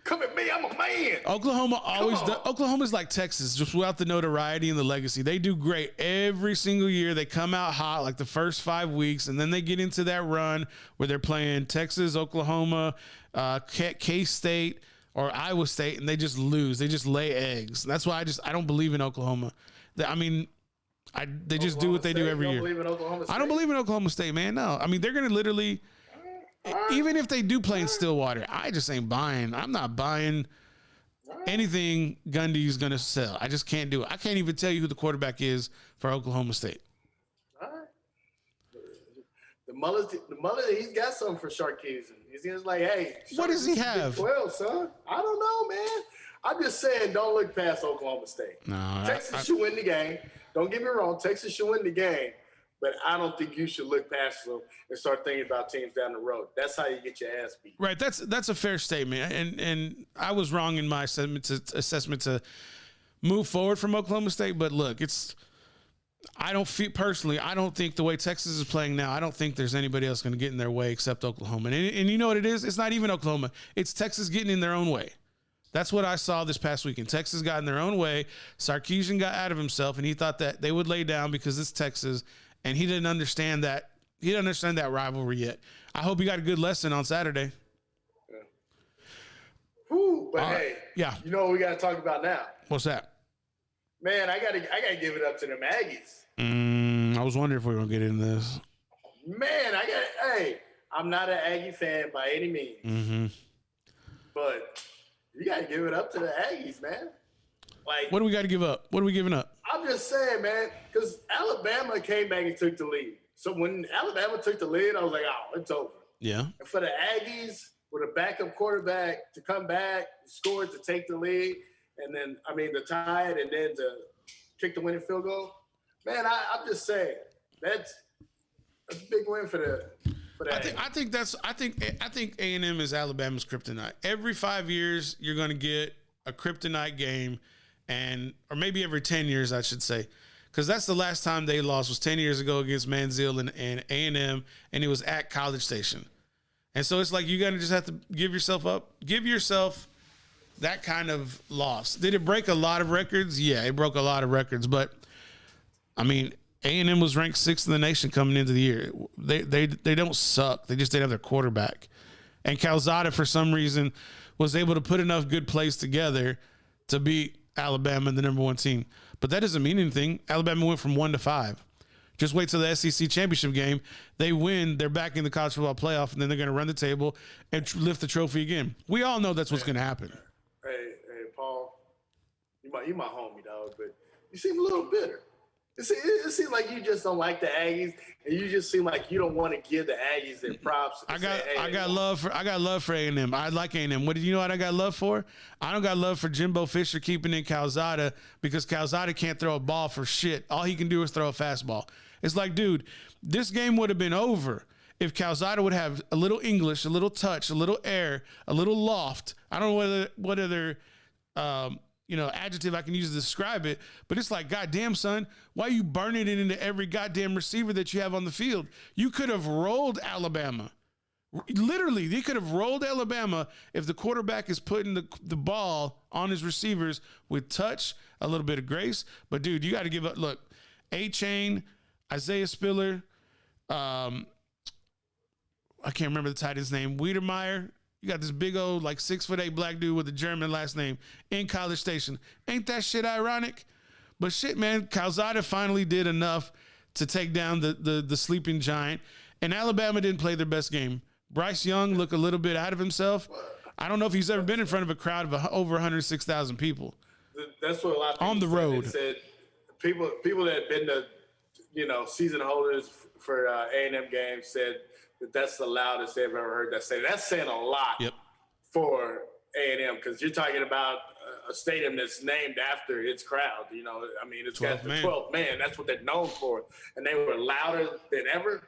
Speaker 2: Come at me. I'm a man.
Speaker 1: Oklahoma's like Texas, just without the notoriety and the legacy. They do great every single year. They come out hot like the first 5 weeks, and then they get into that run where they're playing Texas, Oklahoma, K-State, or Iowa State, and they just lose. They just lay eggs. That's why I don't believe in Oklahoma. They just do what they do every year. I don't believe in Oklahoma State, man. No. I mean, they're going to literally, even if they do play in Stillwater, I just ain't buying. I'm not buying anything Gundy's going to sell. I just can't do it. I can't even tell you who the quarterback is for Oklahoma State.
Speaker 2: All right. The mullet, he's got something for Sarkisian. He's just like, hey.
Speaker 1: What does he have?
Speaker 2: Well, son, I don't know, man. I'm just saying, don't look past Oklahoma State.
Speaker 1: No,
Speaker 2: Texas should win the game. Don't get me wrong. Texas should win the game. But I don't think you should look past them and start thinking about teams down the road. That's how you get your ass beat.
Speaker 1: Right. That's a fair statement. And I was wrong in my assessment to move forward from Oklahoma State. But look, I don't think the way Texas is playing now, I don't think there's anybody else going to get in their way except Oklahoma. And you know what it is? It's not even Oklahoma. It's Texas getting in their own way. That's what I saw this past weekend. Texas got in their own way. Sarkisian got out of himself, and he thought that they would lay down because it's Texas, and he didn't understand that. He didn't understand that rivalry yet. I hope he got a good lesson on Saturday.
Speaker 2: Yeah. Whew, but hey,
Speaker 1: yeah.
Speaker 2: You know what we got to talk about now?
Speaker 1: What's that?
Speaker 2: Man, I gotta give it up to the Aggies.
Speaker 1: I was wondering if we were gonna get into this.
Speaker 2: Man, I'm not an Aggie fan by any means,
Speaker 1: Mm-hmm.
Speaker 2: but you got to give it up to the Aggies, man. Like,
Speaker 1: what do we got to give up? What are we giving up?
Speaker 2: I'm just saying, man, because Alabama came back and took the lead. So when Alabama took the lead, I was like, oh, it's over.
Speaker 1: Yeah.
Speaker 2: And for the Aggies, with a backup quarterback to come back, score to take the lead, and then, the tie it, and then to kick the winning field goal, man, I'm just saying, that's a big win for the
Speaker 1: I think A&M is Alabama's kryptonite. Every 5 years, you're going to get a kryptonite game, or maybe every 10 years, I should say, because that's the last time they lost was 10 years ago against Manziel and A&M, and it was at College Station. And so it's like you got to just have to give yourself that kind of loss. Did it break a lot of records? Yeah, it broke a lot of records, but A&M was ranked 6th in the nation coming into the year. They don't suck. They just didn't have their quarterback. And Calzada, for some reason, was able to put enough good plays together to beat Alabama, the number 1 team. But that doesn't mean anything. Alabama went from 1-5. Just wait till the SEC championship game. They win. They're back in the college football playoff, and then they're going to run the table and lift the trophy again. We all know that's what's going to happen.
Speaker 2: Hey, Paul, you my homie, dog, but you seem a little bitter. It seems like you just don't like the Aggies, and you just seem like you don't want to give the Aggies their props.
Speaker 1: I got love for A&M. I like A&M. What do you know what I got love for? I don't got love for Jimbo Fisher keeping in Calzada because Calzada can't throw a ball for shit. All he can do is throw a fastball. It's like, dude, this game would have been over if Calzada would have a little English, a little touch, a little air, a little loft. I don't know what other adjective I can use to describe it, but it's like, goddamn, son, why are you burning it into every goddamn receiver that you have on the field? You could have rolled Alabama. Literally, they could have rolled Alabama if the quarterback is putting the ball on his receivers with touch, a little bit of grace. But, dude, you got to give up. Look, A-Chain, Isaiah Spiller, I can't remember the tight end's name, Wiedermeyer. You got this big old like 6'8" black dude with a German last name in College Station. Ain't that shit ironic? But shit, man, Calzada finally did enough to take down the sleeping giant. And Alabama didn't play their best game. Bryce Young looked a little bit out of himself. I don't know if he's ever been in front of a crowd of over 106,000 people.
Speaker 2: That's what a lot of people
Speaker 1: on the road
Speaker 2: said. People that have been to, season holders for A&M games said that's the loudest they've ever heard that say. That's saying a lot for A&M because you're talking about a stadium that's named after its crowd. It's got the 12th man. That's what they're known for, and they were louder than ever.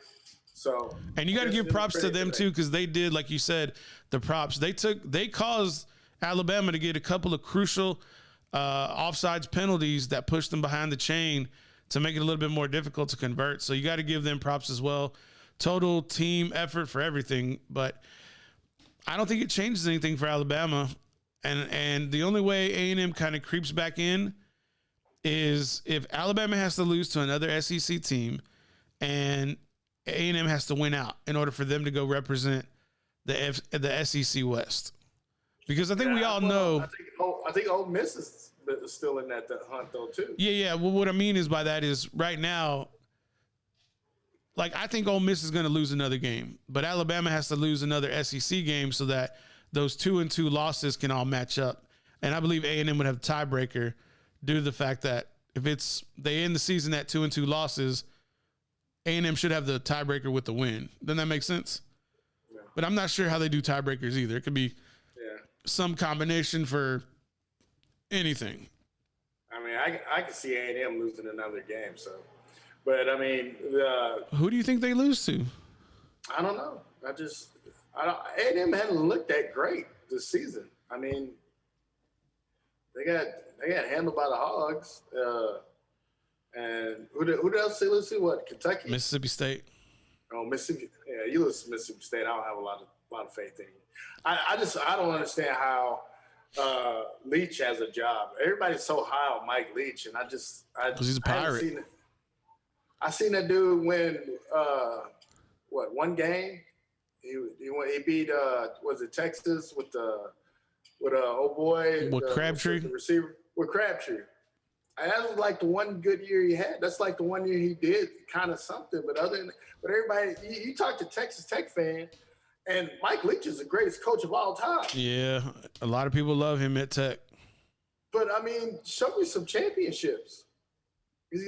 Speaker 2: So,
Speaker 1: and you got to give props to them too because they did, like you said, the props. They caused Alabama to get a couple of crucial offsides penalties that pushed them behind the chain to make it a little bit more difficult to convert. So you got to give them props as well. Total team effort for everything, but I don't think it changes anything for Alabama. And the only way A&M kind of creeps back in is if Alabama has to lose to another SEC team and A&M has to win out in order for them to go represent the SEC West. Because I think we all know.
Speaker 2: I think Ole Miss is still in that hunt though too.
Speaker 1: Yeah. Well, what I mean is by that is right now, like I think Ole Miss is going to lose another game, but Alabama has to lose another SEC game so that those 2-2 losses can all match up. And I believe A&M would have a tiebreaker due to the fact that if they end the season at 2-2 losses, A&M should have the tiebreaker with the win. Doesn't that make sense? Yeah. But I'm not sure how they do tiebreakers either. It could be some combination for anything.
Speaker 2: I mean, I can see A&M losing another game. So, but I mean,
Speaker 1: who do you think they lose to?
Speaker 2: I don't know. A&M hadn't looked that great this season. I mean, they got handled by the Hogs. And who else they lose to? What, Kentucky?
Speaker 1: Mississippi State.
Speaker 2: Oh, Mississippi. Yeah, you lose to Mississippi State. I don't have a lot of faith in you. I don't understand how Leach has a job. Everybody's so high on Mike Leach, and because
Speaker 1: he's a Pirate.
Speaker 2: I seen that dude win one game. He beat was it Texas with old boy
Speaker 1: with Crabtree,
Speaker 2: the receiver with Crabtree. And that was like the one good year he had. That's like the one year he did kind of something. But everybody, you talk to Texas Tech fan, and Mike Leach is the greatest coach of all time.
Speaker 1: Yeah, a lot of people love him at Tech.
Speaker 2: But I mean, show me some championships.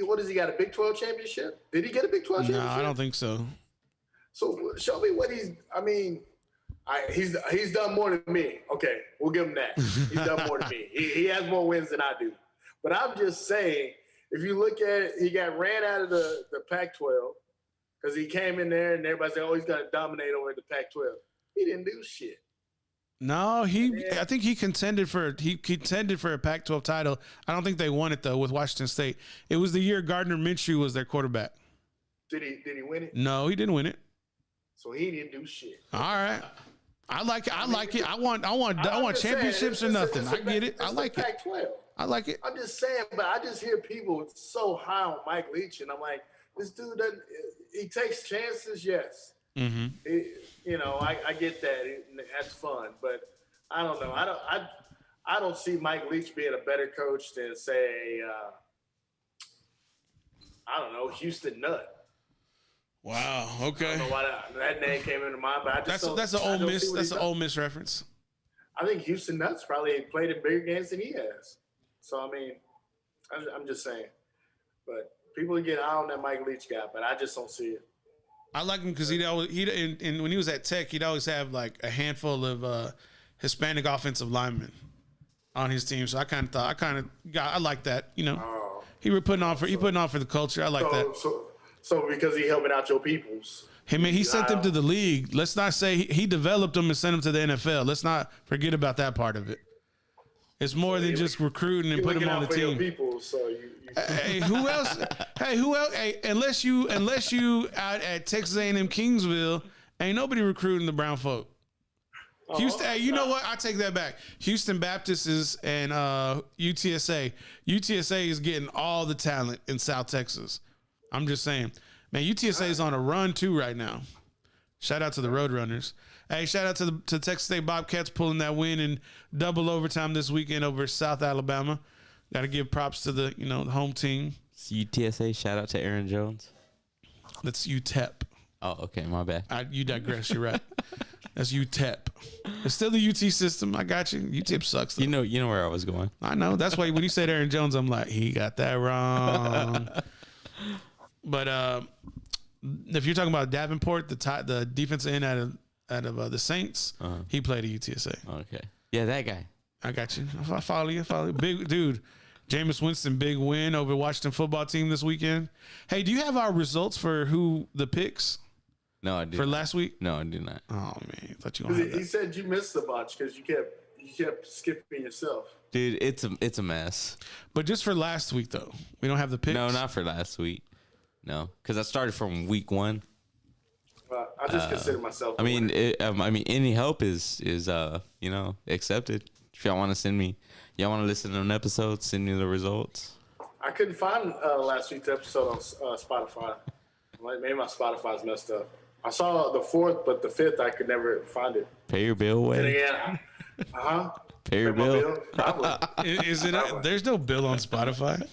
Speaker 2: What has he got? A Big 12 championship? Did he get a Big 12 championship?
Speaker 1: No, I don't think so.
Speaker 2: So show me what he's. I mean, he's done more than me. Okay, we'll give him that. He's done more than me. He has more wins than I do. But I'm just saying, if you look at it, he got ran out of the Pac-12 because he came in there and everybody said, "Oh, he's going to dominate over the Pac-12." He didn't do shit.
Speaker 1: No, I think he contended for a Pac-12 title. I don't think they won it though with Washington State. It was the year Gardner Minshew was their quarterback.
Speaker 2: Did he win it?
Speaker 1: No, he didn't win it.
Speaker 2: So he didn't do shit.
Speaker 1: All right. I like it. I want championships or nothing. I get it. I like it.
Speaker 2: Pac-12.
Speaker 1: I like it.
Speaker 2: I'm just saying, but I just hear people so high on Mike Leach, and I'm like, this dude doesn't. He takes chances, yes.
Speaker 1: Mm-hmm.
Speaker 2: I get that. That's fun, but I don't know. I don't see Mike Leach being a better coach than say, Houston Nutt.
Speaker 1: Wow. Okay.
Speaker 2: I don't know why that name came into mind, but I just
Speaker 1: that's an Ole Miss. That's an Ole Miss reference.
Speaker 2: I think Houston Nutt's probably played in bigger games than he has. So I mean, I'm just saying. But people get high on that Mike Leach guy, but I just don't see it.
Speaker 1: I like him because when he was at Tech, he'd always have like a handful of Hispanic offensive linemen on his team. So I like that. He was putting on for the culture. I like that.
Speaker 2: So because he helping out your peoples.
Speaker 1: He sent them to the league. Let's not say he developed them and sent them to the NFL. Let's not forget about that part of it. It's more than just recruiting and putting them on the team.
Speaker 2: People, so
Speaker 1: Hey, who else? Hey, unless you out at Texas A&M Kingsville, ain't nobody recruiting the brown folk. Houston. Hey, you know what? I take that back. Houston Baptist and UTSA. UTSA is getting all the talent in South Texas. I'm just saying, man. UTSA is on a run too right now. Shout out to the Roadrunners. Hey, shout out to Texas State Bobcats pulling that win in double overtime this weekend over South Alabama. Got to give props to the the home team.
Speaker 3: UTSA. Shout out to Aaron Jones.
Speaker 1: That's UTEP.
Speaker 3: Oh, okay, my bad.
Speaker 1: You digress. You're right. That's UTEP. It's still the UT system. I got you. UTEP sucks. Though.
Speaker 3: You know where I was going.
Speaker 1: I know. That's why when you said Aaron Jones, I'm like, he got that wrong. But if you're talking about Davenport, the defensive end out of the Saints, he played at UTSA.
Speaker 3: Okay. Yeah, that guy.
Speaker 1: I got you. I follow you. Big dude. Jameis Winston, big win over Washington football team this weekend. Hey, do you have our results for the picks?
Speaker 3: No, I do.
Speaker 1: For last week?
Speaker 3: No, I do not.
Speaker 1: Oh man, I thought you were gonna have
Speaker 2: He
Speaker 1: that.
Speaker 2: said you missed a bunch because you kept skipping yourself.
Speaker 3: Dude, it's a mess.
Speaker 1: But just for last week though, we don't have the picks.
Speaker 3: No, not for last week. No, because I started from week 1.
Speaker 2: I just consider myself.
Speaker 3: I mean, any help is accepted. If y'all want to y'all want to listen to an episode, send me the results.
Speaker 2: I couldn't find last week's episode on Spotify. Like maybe my Spotify's messed up. I saw the 4th, but the 5th I could never find it.
Speaker 3: Pay your bill
Speaker 2: And
Speaker 3: way.
Speaker 2: again,
Speaker 3: Pay your
Speaker 2: my
Speaker 3: bill.
Speaker 2: Probably.
Speaker 1: Is it? There's no bill on Spotify.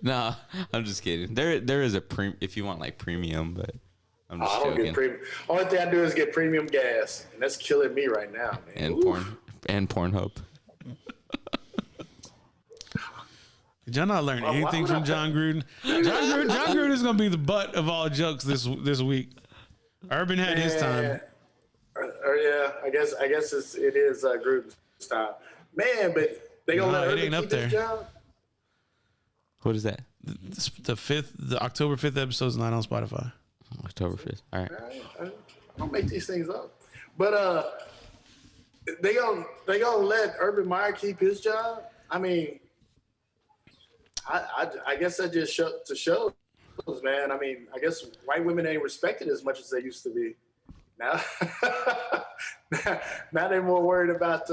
Speaker 3: Nah, I'm just kidding. There is a if you want like premium, but I'm just
Speaker 2: I don't
Speaker 3: joking.
Speaker 2: get premium. Only thing I do is get premium gas, and that's killing me right now, man.
Speaker 3: And
Speaker 2: Oof.
Speaker 3: Pornhub.
Speaker 1: Did y'all not learn
Speaker 2: Why
Speaker 1: anything
Speaker 2: would
Speaker 1: from
Speaker 2: I-
Speaker 1: John Gruden? John Gruden is gonna be the butt of all jokes this week. Urban had his time.
Speaker 2: Yeah, I guess it is Gruden's time, man. But they gonna
Speaker 1: Nah,
Speaker 2: let
Speaker 1: it
Speaker 2: Urban
Speaker 1: ain't up
Speaker 2: keep his
Speaker 1: there.
Speaker 2: job.
Speaker 3: What is that?
Speaker 1: The October 5th episode is not on Spotify.
Speaker 3: October 5th. All right.
Speaker 2: I don't make these things up, but they gonna let Urban Meyer keep his job. I mean, I guess that just shows, man. I mean, I guess white women ain't respected as much as they used to be. Now, now they're more worried about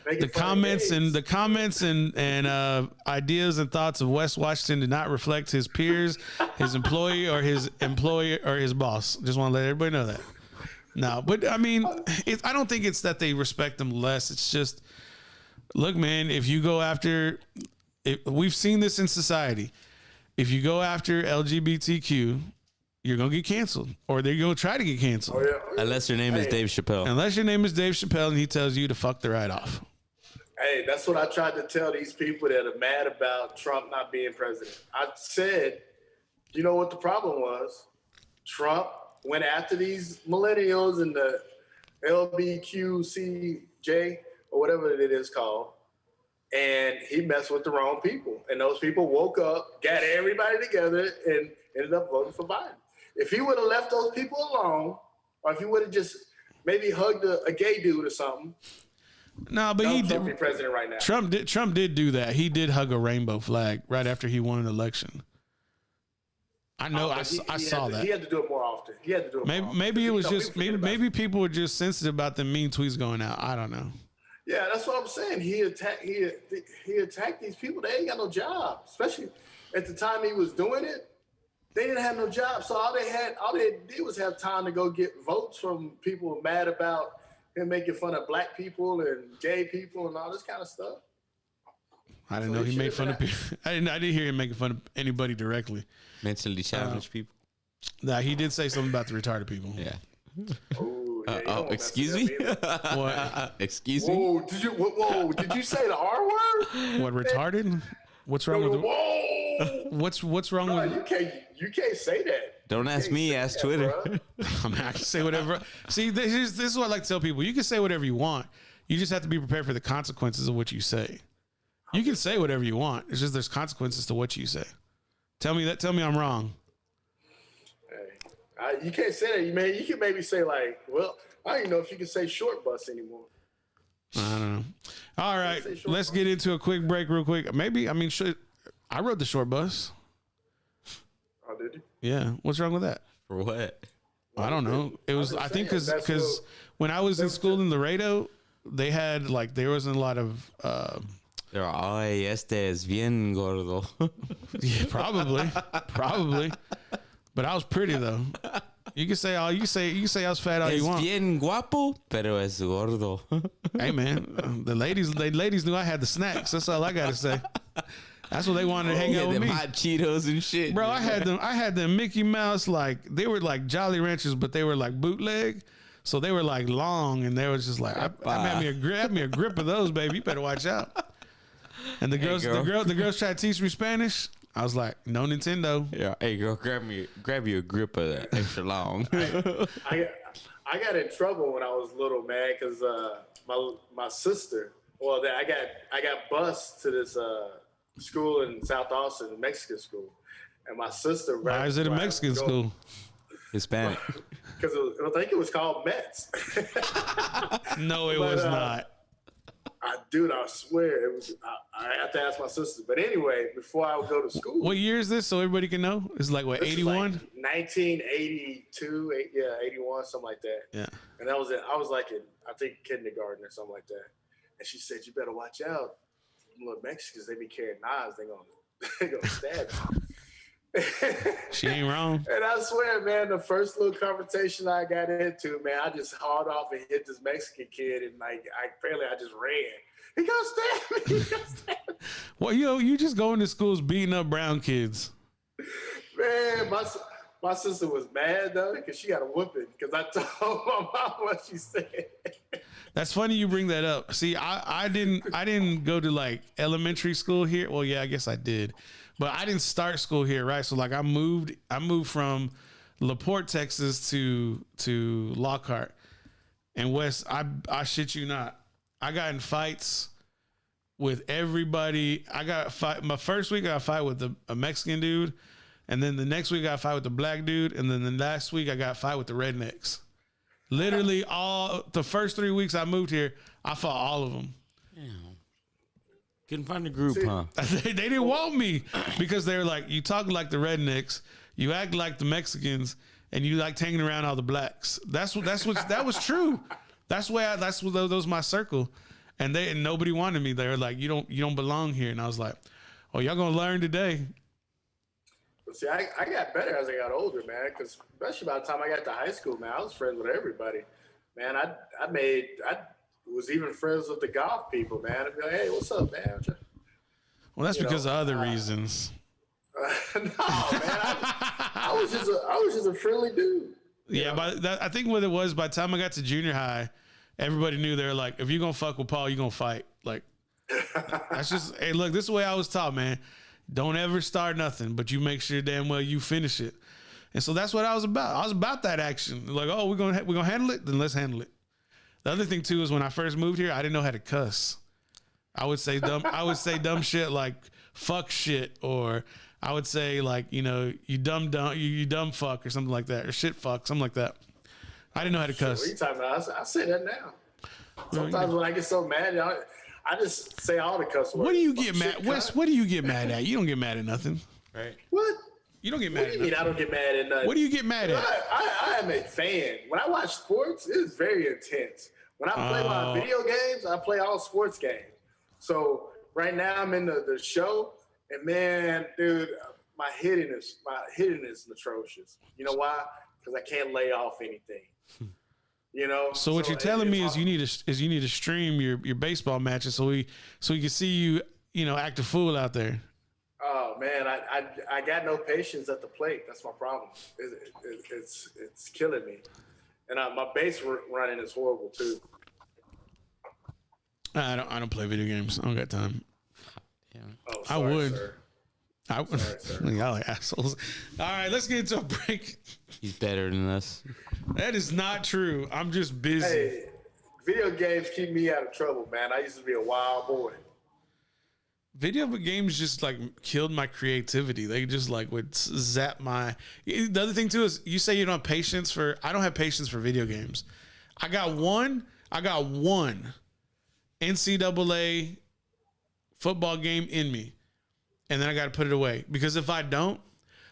Speaker 2: making
Speaker 1: The
Speaker 2: fun of
Speaker 1: comments
Speaker 2: gays.
Speaker 1: and ideas and thoughts of West Washington did not reflect his peers, his employee, or his employer or his boss. Just want to let everybody know that. No, but I mean, I don't think it's that they respect them less. It's just, look, man, if you go after, we've seen this in society. If you go after LGBTQ, you're gonna get canceled, or they're gonna try to get canceled.
Speaker 2: Oh, yeah.
Speaker 3: Unless your name is Dave Chappelle.
Speaker 1: Unless your name is Dave Chappelle and he tells you to fuck the right off.
Speaker 2: Hey, that's what I tried to tell these people that are mad about Trump not being president. I said, you know what the problem was? Trump went after these millennials and the LBQCJ or whatever it is called, and he messed with the wrong people. And those people woke up, got everybody together, and ended up voting for Biden. If he would have left those people alone, or if he would have just maybe hugged a gay dude or something,
Speaker 1: No, but he
Speaker 2: Trump be
Speaker 1: did.
Speaker 2: president right now.
Speaker 1: Trump did do that. He did hug a rainbow flag right after he won an election. I know. I saw that.
Speaker 2: He had to do it more often. He had to do it.
Speaker 1: Maybe it was just
Speaker 2: maybe.
Speaker 1: maybe people were just sensitive about the mean tweets going out. I don't know.
Speaker 2: Yeah, that's what I'm saying. He attacked these people. They ain't got no job, especially at the time he was doing it. They didn't have no job, so all they did was have time to go get votes from people mad about him making fun of black people and gay people and all this kind of stuff.
Speaker 1: I didn't
Speaker 2: So
Speaker 1: know
Speaker 2: he
Speaker 1: he made
Speaker 2: should've
Speaker 1: fun of people. I didn't hear him making fun of anybody directly.
Speaker 3: Mentally challenged people.
Speaker 1: Nah, he did say something about the retarded people.
Speaker 3: Yeah.
Speaker 2: Oh, yeah, you don't mess
Speaker 3: Excuse
Speaker 2: with
Speaker 3: me?
Speaker 2: them either.
Speaker 1: What?
Speaker 3: Excuse me?
Speaker 2: Whoa, did you say the R word?
Speaker 1: What retarded? What's wrong with?
Speaker 2: Whoa.
Speaker 1: What's wrong
Speaker 2: No,
Speaker 1: with?
Speaker 2: you can't say that.
Speaker 3: Don't ask me, ask Twitter.
Speaker 2: Bruh.
Speaker 1: I mean, I can say whatever. See, this is what I like to tell people. You can say whatever you want. You just have to be prepared for the consequences of what you say. You can say whatever you want. It's just there's consequences to what you say. Tell me I'm wrong.
Speaker 2: Hey, you can't say that, man. You can maybe say like, well, I don't even know if you can say short bus anymore.
Speaker 1: I don't know. All right,
Speaker 2: say short
Speaker 1: let's
Speaker 2: bus.
Speaker 1: get into a quick break real quick. Maybe, I mean, I rode the short bus.
Speaker 2: Oh, did you?
Speaker 1: Yeah. What's wrong with that?
Speaker 3: For what?
Speaker 1: I don't know. It was,
Speaker 2: just
Speaker 1: I think
Speaker 2: saying, that's
Speaker 1: because when I was in school in Laredo, they had like, there wasn't a lot of,
Speaker 3: They're all, ay, este es bien gordo.
Speaker 1: yeah, probably. But I was pretty though. You can say all you can say I was fat all
Speaker 3: Es
Speaker 1: you want.
Speaker 3: bien guapo, pero es gordo.
Speaker 1: Hey man, the ladies knew I had the snacks. That's all I gotta say. That's what they wanted to hang
Speaker 3: Yeah,
Speaker 1: out with
Speaker 3: them
Speaker 1: me.
Speaker 3: hot Cheetos and shit.
Speaker 1: Bro, I had them Mickey Mouse, like they were like Jolly Ranchers, but they were like bootleg. So they were like long, and they was just like, I had me a grip of those, baby. You better watch out. And the girls tried to teach me Spanish. I was like, no Nintendo.
Speaker 3: Yeah, hey girl, grab you a grip of that extra long.
Speaker 2: I got in trouble when I was little, man, because my sister. Well, I got bused to this school in South Austin, Mexican school, and my sister.
Speaker 1: Why is it a Mexican school?
Speaker 3: Hispanic.
Speaker 2: Because I think it was called Mets.
Speaker 1: No, it was not.
Speaker 2: Dude, I swear it was. I have to ask my sister. But anyway, before I would go to school.
Speaker 1: What year is this, so everybody can know? It's like what, 81?
Speaker 2: Like 1982, 81, something like that.
Speaker 1: Yeah.
Speaker 2: And that was it. I was like in, I think, kindergarten or something like that. And she said, "You better watch out. Them little Mexicans, they be carrying knives. They gonna stab you."
Speaker 1: She ain't wrong.
Speaker 2: And I swear, man, the first little confrontation I got into, man, I just hauled off and hit this Mexican kid, and I just ran. He gonna stab me. He gonna stab me.
Speaker 1: Well, you just go into schools beating up brown kids.
Speaker 2: Man, my sister was mad though because she got a whooping because I told my mom what she said.
Speaker 1: That's funny you bring that up. See, I didn't go to like elementary school here. Well, yeah, I guess I did, but I didn't start school here, right? So like I moved from LaPorte, Texas to Lockhart and West. I shit you not. I got in fights with everybody. My first week I got a fight with a Mexican dude, and then the next week I got a fight with the black dude, and then the last week I got a fight with the rednecks. Literally all the first 3 weeks I moved here, I fought all of them.
Speaker 3: Damn. Couldn't find a group, huh?
Speaker 1: They didn't want me because they were like, you talk like the rednecks, you act like the Mexicans, and you like hanging around all the blacks. That was true. That was my circle, and nobody wanted me. They were like, you don't belong here, and I was like, oh, y'all gonna learn today.
Speaker 2: See, I got better as I got older, man, because especially by the time I got to high school, man, I was friends with everybody. Man, I was even friends with the golf people, man. I'd be like, hey, what's up, man?
Speaker 1: Well, that's because of other reasons.
Speaker 2: No, man, I was just a friendly dude.
Speaker 1: Yeah, but I think what it was, by the time I got to junior high, everybody knew. They were like, if you're going to fuck with Paul, you're going to fight. Like, that's just, hey, look, this is the way I was taught, man. Don't ever start nothing, but you make sure damn well you finish it. And so that's what I was about. I was about that action. Like, oh, we're gonna handle it, then let's handle it. The other thing too is when I first moved here, I didn't know how to cuss. I would say dumb shit like fuck shit, or I would say like, you dumb fuck or something like that, or shit fuck, something like that. I didn't know how to cuss.
Speaker 2: What are you talking about? I say that now. Sometimes when I get so mad, I just say all the cuss words.
Speaker 1: What do you get mad, Wes? What do you get mad at? You don't get mad at nothing.
Speaker 3: Right.
Speaker 2: What?
Speaker 1: You don't get mad
Speaker 2: What do
Speaker 1: at
Speaker 2: you mean
Speaker 1: nothing.
Speaker 2: I don't get mad at nothing?
Speaker 1: What do you get mad at?
Speaker 2: I am a fan. When I watch sports, it is very intense. When I play my video games, I play all sports games. So right now I'm in the show, and man, dude, my hitting is atrocious. You know why? Because I can't lay off anything.
Speaker 1: So what you're telling me is you need to stream your baseball matches so we can see you act a fool out there.
Speaker 2: Oh man, I got no patience at the plate. That's my problem. It's killing me, and my base running is horrible too.
Speaker 1: I don't play video games. I don't got time.
Speaker 3: Yeah.
Speaker 2: Oh,
Speaker 1: I
Speaker 2: sorry,
Speaker 1: would.
Speaker 2: sir.
Speaker 1: I would.
Speaker 2: Sorry.
Speaker 1: Y'all are assholes. All right, let's get into a break.
Speaker 3: He's better than us.
Speaker 1: That is not true. I'm just busy.
Speaker 2: Hey, video games keep me out of trouble, man. I used to be a wild boy.
Speaker 1: Video games just like killed my creativity. They just like would zap my. The other thing too is you say you don't have patience for. I don't have patience for video games. I got one NCAA football game in me, and then I got to put it away because if I don't,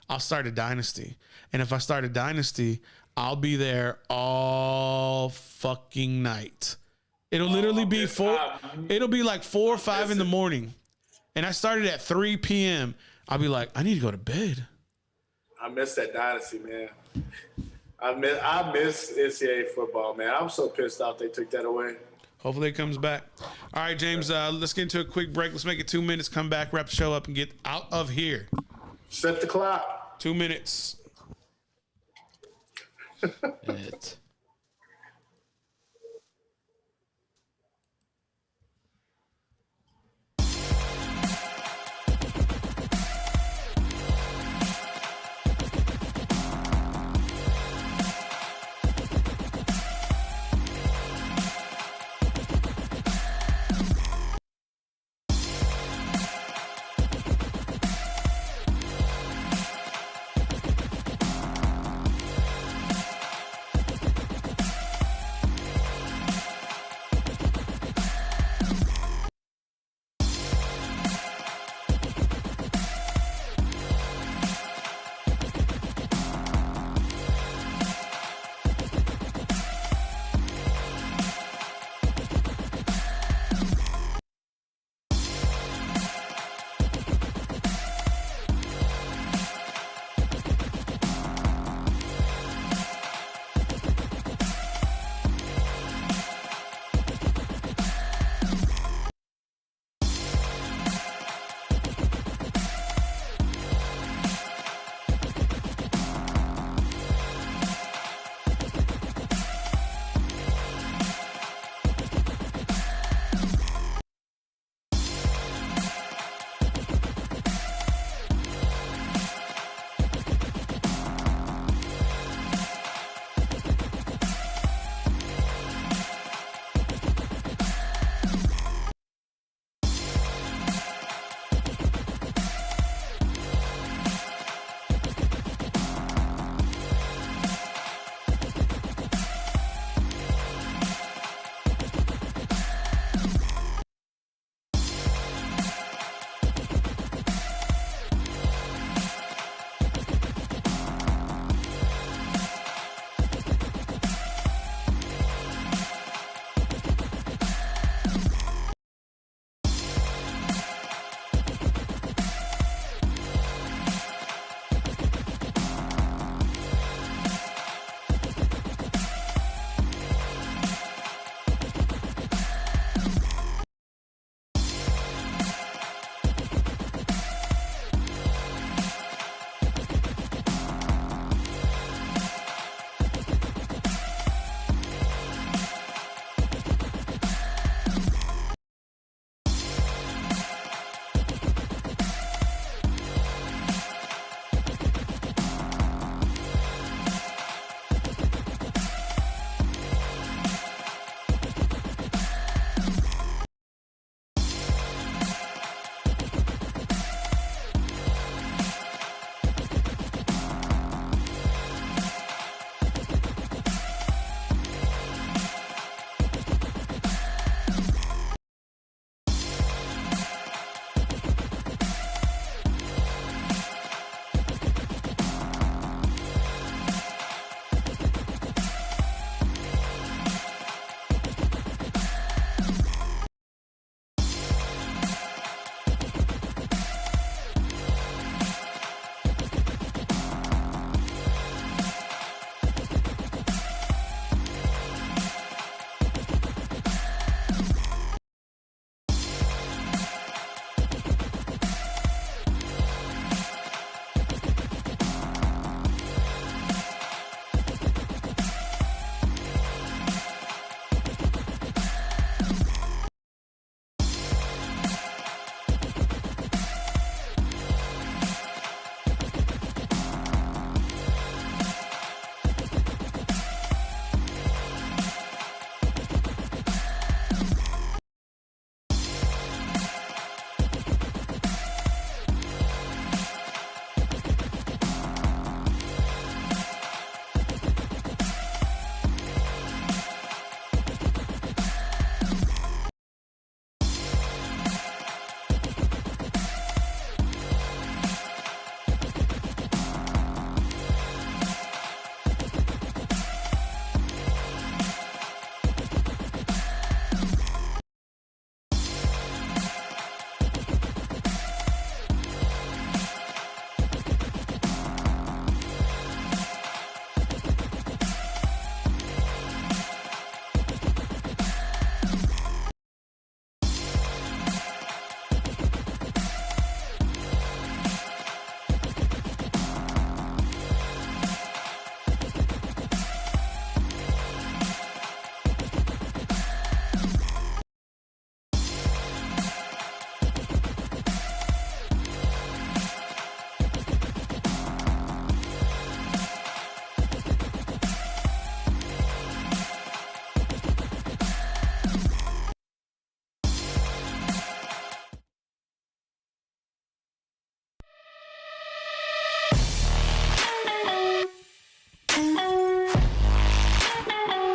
Speaker 1: I'll start a dynasty, and if I start a dynasty, I'll be there all fucking night. It'll literally be It'll be like 4 or 5 in the morning. And I started at 3 p.m. I'll be like, I need to go to bed.
Speaker 2: I miss that dynasty, man. I miss NCAA football, man. I'm so pissed off they took that away.
Speaker 1: Hopefully it comes back. All right, James, let's get into a quick break. Let's make it 2 minutes, come back, wrap the show up, and get out of here.
Speaker 2: Set the clock.
Speaker 1: 2 minutes.
Speaker 3: It.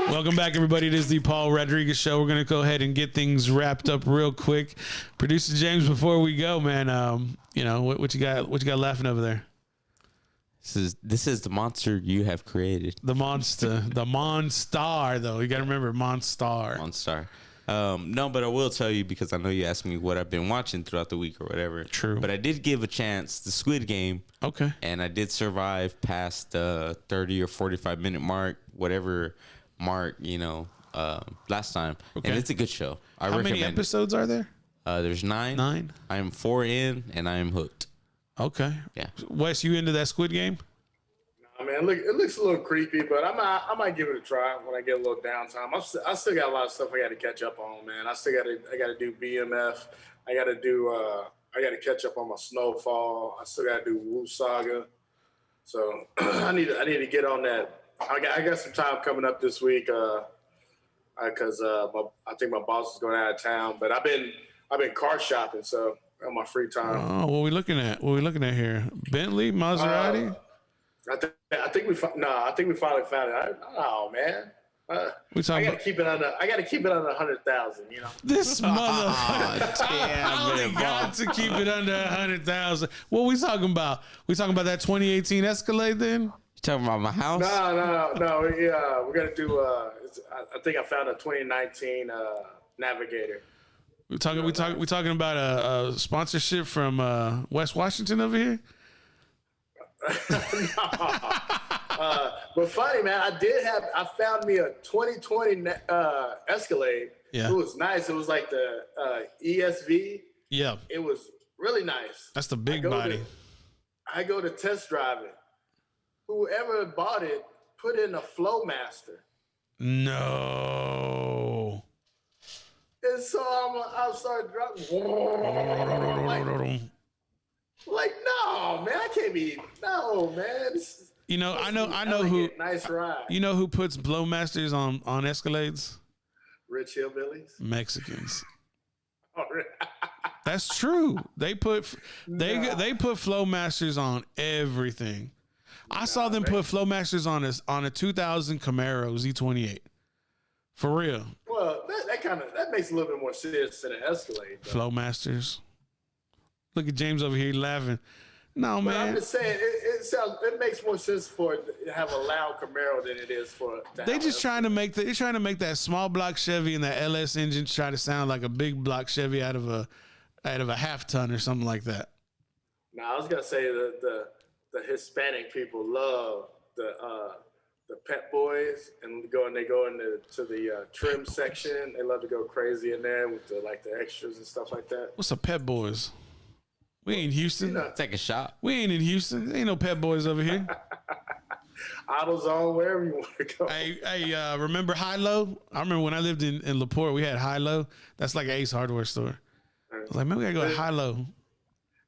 Speaker 1: Welcome back, everybody. It is the Paul Rodriguez Show. We're going to go ahead and get things wrapped up real quick. Producer James, before we go, man, you know, what you got? What you got laughing over there?
Speaker 3: This is the monster you have created.
Speaker 1: The monster, the Monstar, though. You got to remember Monstar.
Speaker 3: Monstar. No, but I will tell you, because I know you asked me what I've been watching throughout the week or whatever.
Speaker 1: True.
Speaker 3: But I did give a chance to Squid Game.
Speaker 1: Okay.
Speaker 3: And I did survive past the 30 or 45 minute mark, whatever mark, you know, last time.
Speaker 1: Okay.
Speaker 3: And it's a good show. I
Speaker 1: How
Speaker 3: recommend
Speaker 1: many episodes are there?
Speaker 3: There's 9.
Speaker 1: 9.
Speaker 3: I am 4 in, and I am hooked.
Speaker 1: Okay.
Speaker 3: Yeah.
Speaker 1: Wes, you into that Squid Game?
Speaker 2: I mean, it looks a little creepy, but I might give it a try when I get a little downtime. I still got a lot of stuff I got to catch up on, man. I got to do BMF. I got to catch up on my Snowfall. I still got to do Wu Saga. So I need to get on that. I got some time coming up this week because I think my boss is going out of town. But I've been car shopping, so on my free time.
Speaker 1: Oh, what are we looking at? What are we looking at here? Bentley, Maserati?
Speaker 2: I think we finally found it. Oh man, I gotta keep it under 100,000. You know,
Speaker 1: This motherfucker. I only got to keep it under 100,000. What we talking about? We talking about that 2018 Escalade then?
Speaker 3: You talking about my house?
Speaker 2: No. We're gonna do. I think I found a 2019 Navigator.
Speaker 1: We talking about a sponsorship from West Washington over here?
Speaker 2: But funny, man, I found me a 2020 Escalade.
Speaker 1: Yeah.
Speaker 2: It was nice. It was like the ESV.
Speaker 1: Yeah.
Speaker 2: It was really nice.
Speaker 1: That's the big body.
Speaker 2: I go to test drive it. Whoever bought it put in a Flowmaster.
Speaker 1: No.
Speaker 2: And so I started driving. Like, no, man, I can't be. No, man.
Speaker 1: You know, I know who.
Speaker 2: Nice ride.
Speaker 1: You know who puts Blowmasters on Escalades?
Speaker 2: Rich hillbillies.
Speaker 1: Mexicans.
Speaker 2: Oh, really?
Speaker 1: That's true. They put Flowmasters on everything. I saw them put Flowmasters on a 2000 Camaro Z28. For real.
Speaker 2: Well, that makes a little bit more sense than an Escalade. Though.
Speaker 1: Flowmasters. Look at James over here laughing. No,
Speaker 2: But
Speaker 1: man.
Speaker 2: I'm just saying, it makes more sense for it to have a loud Camaro than it is for.
Speaker 1: They're trying to make that small block Chevy and that LS engine try to sound like a big block Chevy out of a half ton or something like that.
Speaker 2: Now, I was gonna say the Hispanic people love the Pet Boys and they go into the trim section. They love to go crazy in there with the extras and stuff like that.
Speaker 1: What's a Pet Boys? We ain't Houston.
Speaker 3: Take a shot.
Speaker 1: We ain't in Houston. There ain't no Pet Boys over here.
Speaker 2: AutoZone, wherever you want to go.
Speaker 1: Hey, remember High-Low? I remember when I lived in LaPorte, we had High-Low. That's like an Ace Hardware store. I was like, man, we gotta go to High-Low.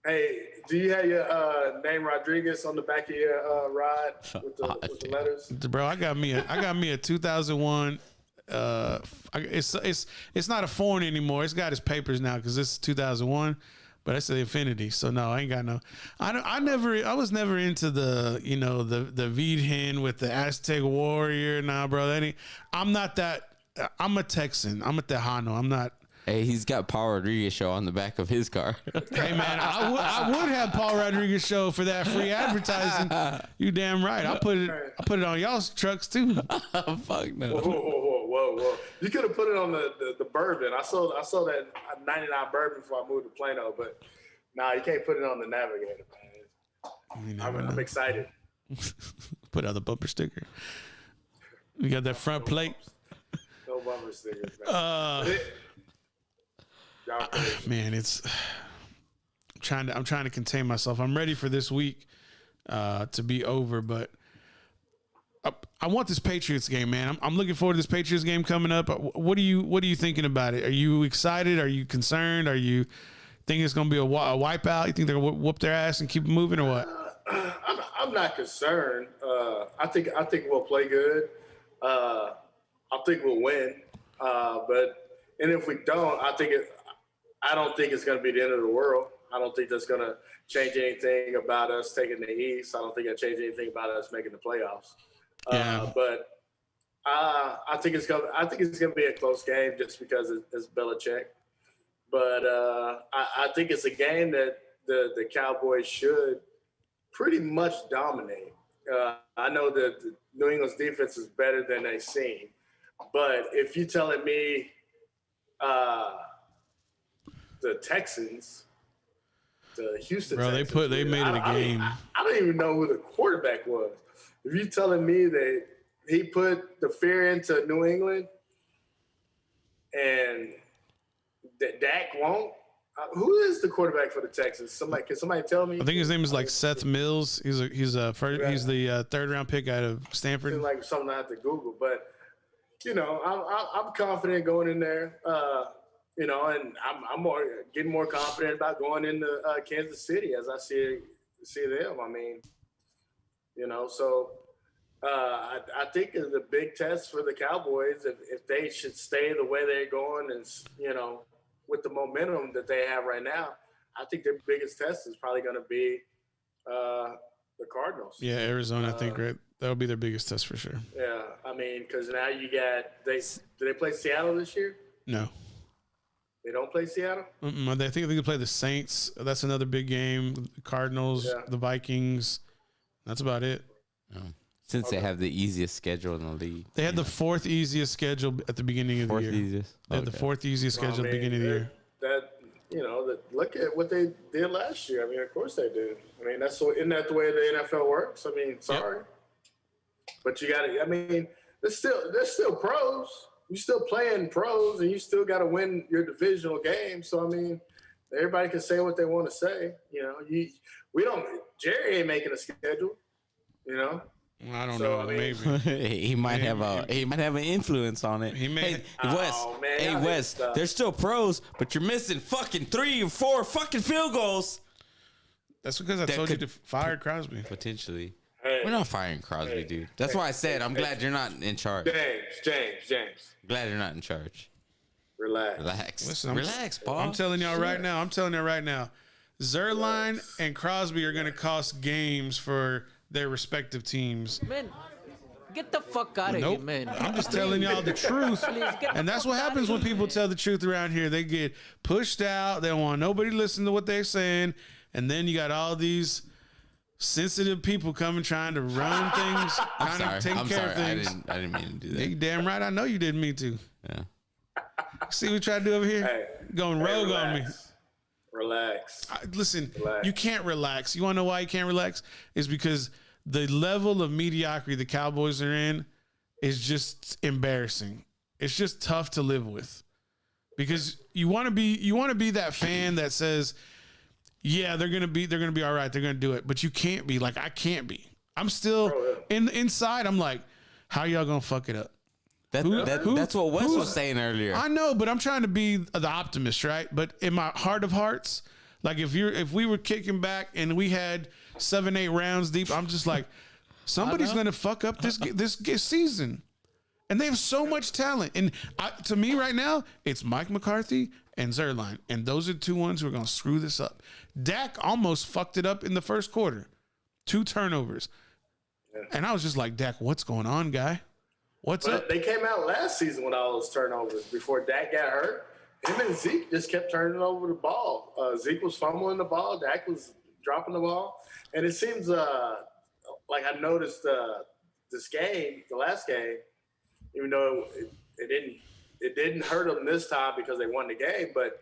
Speaker 2: Hey, do you have your name Rodriguez on the back of your ride with the letters?
Speaker 1: Bro, I got me a 2001. It's not a foreign anymore. It's got its papers now because it's 2001. But it's the Infinity, so no, I ain't got no. I was never into the the Vidhin with the Aztec Warrior. Nah, bro, that ain't. I'm not that. I'm a Texan. I'm a Tejano. I'm not.
Speaker 3: Hey, he's got Paul Rodriguez show on the back of his car.
Speaker 1: Hey man, I would have Paul Rodriguez show for that free advertising. You damn right. I put it on y'all's trucks too.
Speaker 3: Fuck no.
Speaker 2: Whoa. You could have put it on the bourbon. I saw that 99 bourbon before I moved to Plano, but nah, you can't put it on the Navigator, man. I'm excited.
Speaker 1: Put out the bumper sticker. We got that front plate.
Speaker 2: No bumper stickers, man.
Speaker 1: Man, I'm trying to contain myself. I'm ready for this week to be over, but I want this Patriots game, man. I'm looking forward to this Patriots game coming up. What are you thinking about it? Are you excited? Are you concerned? Are you think it's going to be a wipeout? You think they're going to whoop their ass and keep moving, or what?
Speaker 2: I'm not concerned. I think we'll play good. I think we'll win. And if we don't, I don't think it's going to be the end of the world. I don't think that's going to change anything about us taking the East. I don't think it'll change anything about us making the playoffs.
Speaker 1: Yeah.
Speaker 2: But I I think it's gonna be a close game just because it's Belichick. But I think it's a game that the Cowboys should pretty much dominate. I know that the New England's defense is better than they seem, but if you're telling me the Texans, the Houston Texans,
Speaker 1: they made it a game.
Speaker 2: I don't even know who the quarterback was. If you're telling me that he put the fear into New England and that Dak won't, who is the quarterback for the Texans? Can somebody tell me?
Speaker 1: I think his name is like Seth Mills. He's the third round pick out of Stanford.
Speaker 2: Seems like something I have to Google, but I'm confident going in there. And I'm getting more confident about going into Kansas City as I see them. I mean, so I think it's a big test for the Cowboys if they should stay the way they're going and with the momentum that they have right now. I think their biggest test is probably going to be the Cardinals.
Speaker 1: Yeah, Arizona. I think that'll be their biggest test for sure.
Speaker 2: Yeah, I mean, because now you got do they play Seattle this year?
Speaker 1: No.
Speaker 2: They don't play Seattle?
Speaker 1: I think they play the Saints. That's another big game. The Cardinals, the Vikings. That's about it.
Speaker 3: Since they have the easiest schedule in the league.
Speaker 1: They had the fourth easiest schedule at the beginning of the year.
Speaker 3: Easiest?
Speaker 1: They had the fourth easiest schedule at the beginning of the year.
Speaker 2: Look at what they did last year. I mean, of course they did. I mean, isn't that the way the NFL works? I mean, sorry. Yep. But you got to, I mean, there's still pros. You're still playing pros, and you still got to win your divisional game. So, I mean, everybody can say what they want to say. Jerry ain't making a schedule,
Speaker 1: I don't know. I mean,
Speaker 3: maybe he might have an influence on it.
Speaker 1: He may.
Speaker 3: Hey, Wes. They're still pros, but you're missing fucking 3 or 4 fucking field goals.
Speaker 1: That's because I told you to fire Crosby.
Speaker 3: Potentially. We're not firing Crosby, dude. That's why I said I'm glad you're not in charge.
Speaker 2: James.
Speaker 3: Glad you're not in charge.
Speaker 2: Relax.
Speaker 1: Listen,
Speaker 3: relax, Paul.
Speaker 1: I'm telling y'all right now. Zuerlein and Crosby are going to cost games for their respective teams.
Speaker 4: Man, get the fuck out of here, man.
Speaker 1: I'm just telling y'all the truth. And that's what happens when people tell the truth around here. They get pushed out. They don't want nobody to listen to what they're saying. And then you got all these sensitive people coming trying to run things, kind of take care of things.
Speaker 3: I didn't mean to do that.
Speaker 1: Hey, damn right, I know you didn't mean to.
Speaker 3: Yeah.
Speaker 1: See what you try to do over here? Going rogue on me.
Speaker 2: Relax.
Speaker 1: Listen, you can't relax. You want to know why you can't relax? It's because the level of mediocrity the Cowboys are in is just embarrassing. It's just tough to live with because you want to be that fan that says, yeah, they're gonna be all right. They're gonna do it, but you can't be like I can't be. I'm still inside. I'm like, how y'all gonna fuck it up?
Speaker 3: That's what Wes was saying earlier.
Speaker 1: I know, but I'm trying to be the optimist, right? But in my heart of hearts, like if we were kicking back and we had 7-8 rounds deep, I'm just like, somebody's gonna fuck up this season, and they have so much talent. And to me right now, it's Mike McCarthy and Zuerlein, and those are the 2 ones who are gonna screw this up. Dak almost fucked it up in the first quarter, 2 turnovers, and I was just like, Dak, what's going on, guy? What's up?
Speaker 2: They came out last season with all those turnovers before Dak got hurt. Him and Zeke just kept turning over the ball. Zeke was fumbling the ball. Dak was dropping the ball. And it seems like I noticed this game, the last game, even though it didn't hurt them this time because they won the game, but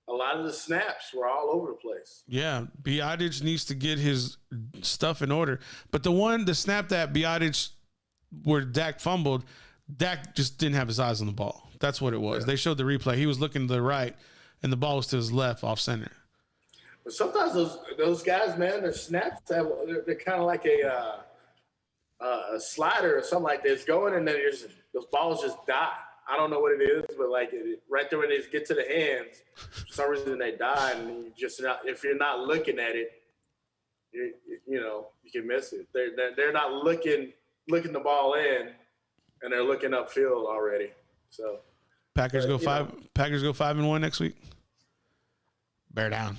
Speaker 2: a lot of the snaps were all over the place.
Speaker 1: Yeah, Biotic needs to get his stuff in order. But the snap that Biotic where Dak fumbled, Dak just didn't have his eyes on the ball. That's what it was. Yeah. They showed the replay. He was looking to the right, and the ball was to his left, off center.
Speaker 2: But sometimes those guys, man, their snaps, they're kind of like a slider or something like this going, and then those balls just die. I don't know what it is, but like right there when they get to the hands, for some reason they die, and if you're not looking at it, you can miss it. They're not looking the ball in, and they're looking upfield already. So
Speaker 1: Packers go 5-1 next week. Bear down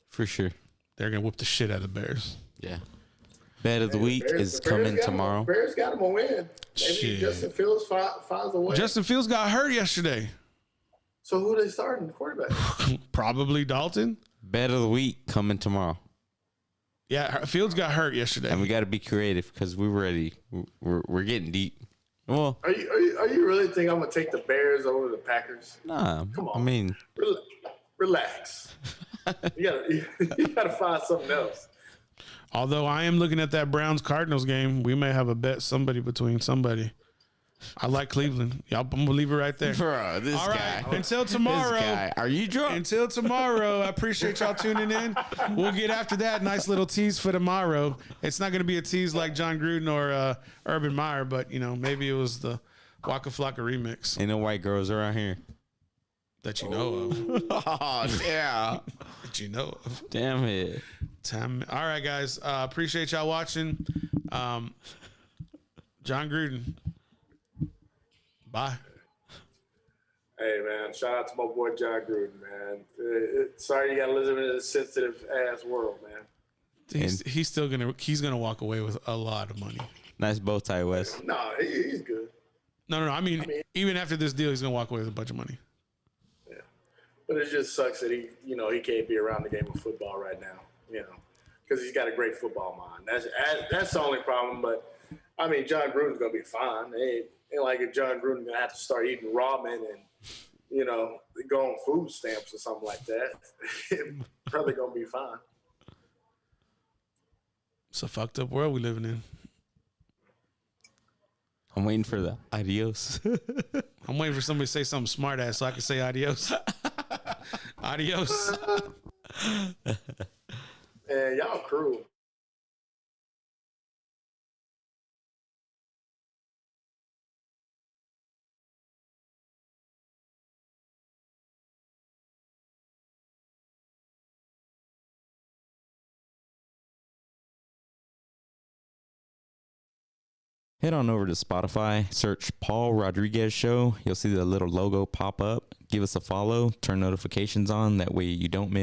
Speaker 3: for sure.
Speaker 1: They're gonna whoop the shit out of the Bears.
Speaker 3: Yeah. Bet of the week is coming tomorrow.
Speaker 2: Bears got him a win. Maybe
Speaker 1: Shit.
Speaker 2: Justin Fields finds a way.
Speaker 1: Justin Fields got hurt yesterday.
Speaker 2: So who they starting the quarterback?
Speaker 1: Probably Dalton.
Speaker 3: Bet of the week coming tomorrow.
Speaker 1: Yeah, Fields got hurt yesterday.
Speaker 3: And we got to be creative because we're ready. We're getting deep. Well,
Speaker 2: Are you really think I'm gonna take the Bears over the Packers?
Speaker 3: nah.
Speaker 2: Come on.
Speaker 3: I mean,
Speaker 2: Relax. you gotta find something else.
Speaker 1: Although I am looking at that Browns Cardinals game, we may have a bet between somebody. I like Cleveland. Y'all, I'm gonna leave it right there.
Speaker 3: bro, this
Speaker 1: All
Speaker 3: guy.
Speaker 1: right, until tomorrow.
Speaker 3: This guy. Are you drunk?
Speaker 1: Until tomorrow, I appreciate y'all tuning in. We'll get after that nice little tease for tomorrow. It's not going to be a tease like John Gruden or Urban Meyer, but maybe it was the Waka Flocka remix
Speaker 3: Ain't no white girls around here.
Speaker 1: that you know of.
Speaker 3: Oh, yeah.
Speaker 1: That you know of.
Speaker 3: Damn it.
Speaker 1: All right, guys. Appreciate y'all watching. John Gruden. Bye.
Speaker 2: Hey man, shout out to my boy John Gruden, man. Sorry you gotta live in this sensitive ass world, man.
Speaker 1: He's still gonna walk away with a lot of money.
Speaker 3: Nice bow tie, Wes.
Speaker 2: No, he's good.
Speaker 1: No. I mean, even after this deal, he's gonna walk away with a bunch of money.
Speaker 2: Yeah, but it just sucks that he can't be around the game of football right now, because he's got a great football mind. That's the only problem. But I mean, John Gruden's gonna be fine. Ain't like if John Gruden gonna have to start eating ramen and go on food stamps or something like that. Probably gonna be fine.
Speaker 1: It's a fucked up world we living in.
Speaker 3: I'm waiting for the adios.
Speaker 1: I'm waiting for somebody to say something smart ass so I can say adios. Adios.
Speaker 2: Man, y'all cruel.
Speaker 3: Head on over to Spotify, search Paul Rodriguez Show. You'll see the little logo pop up. Give us a follow, turn notifications on. That way you don't miss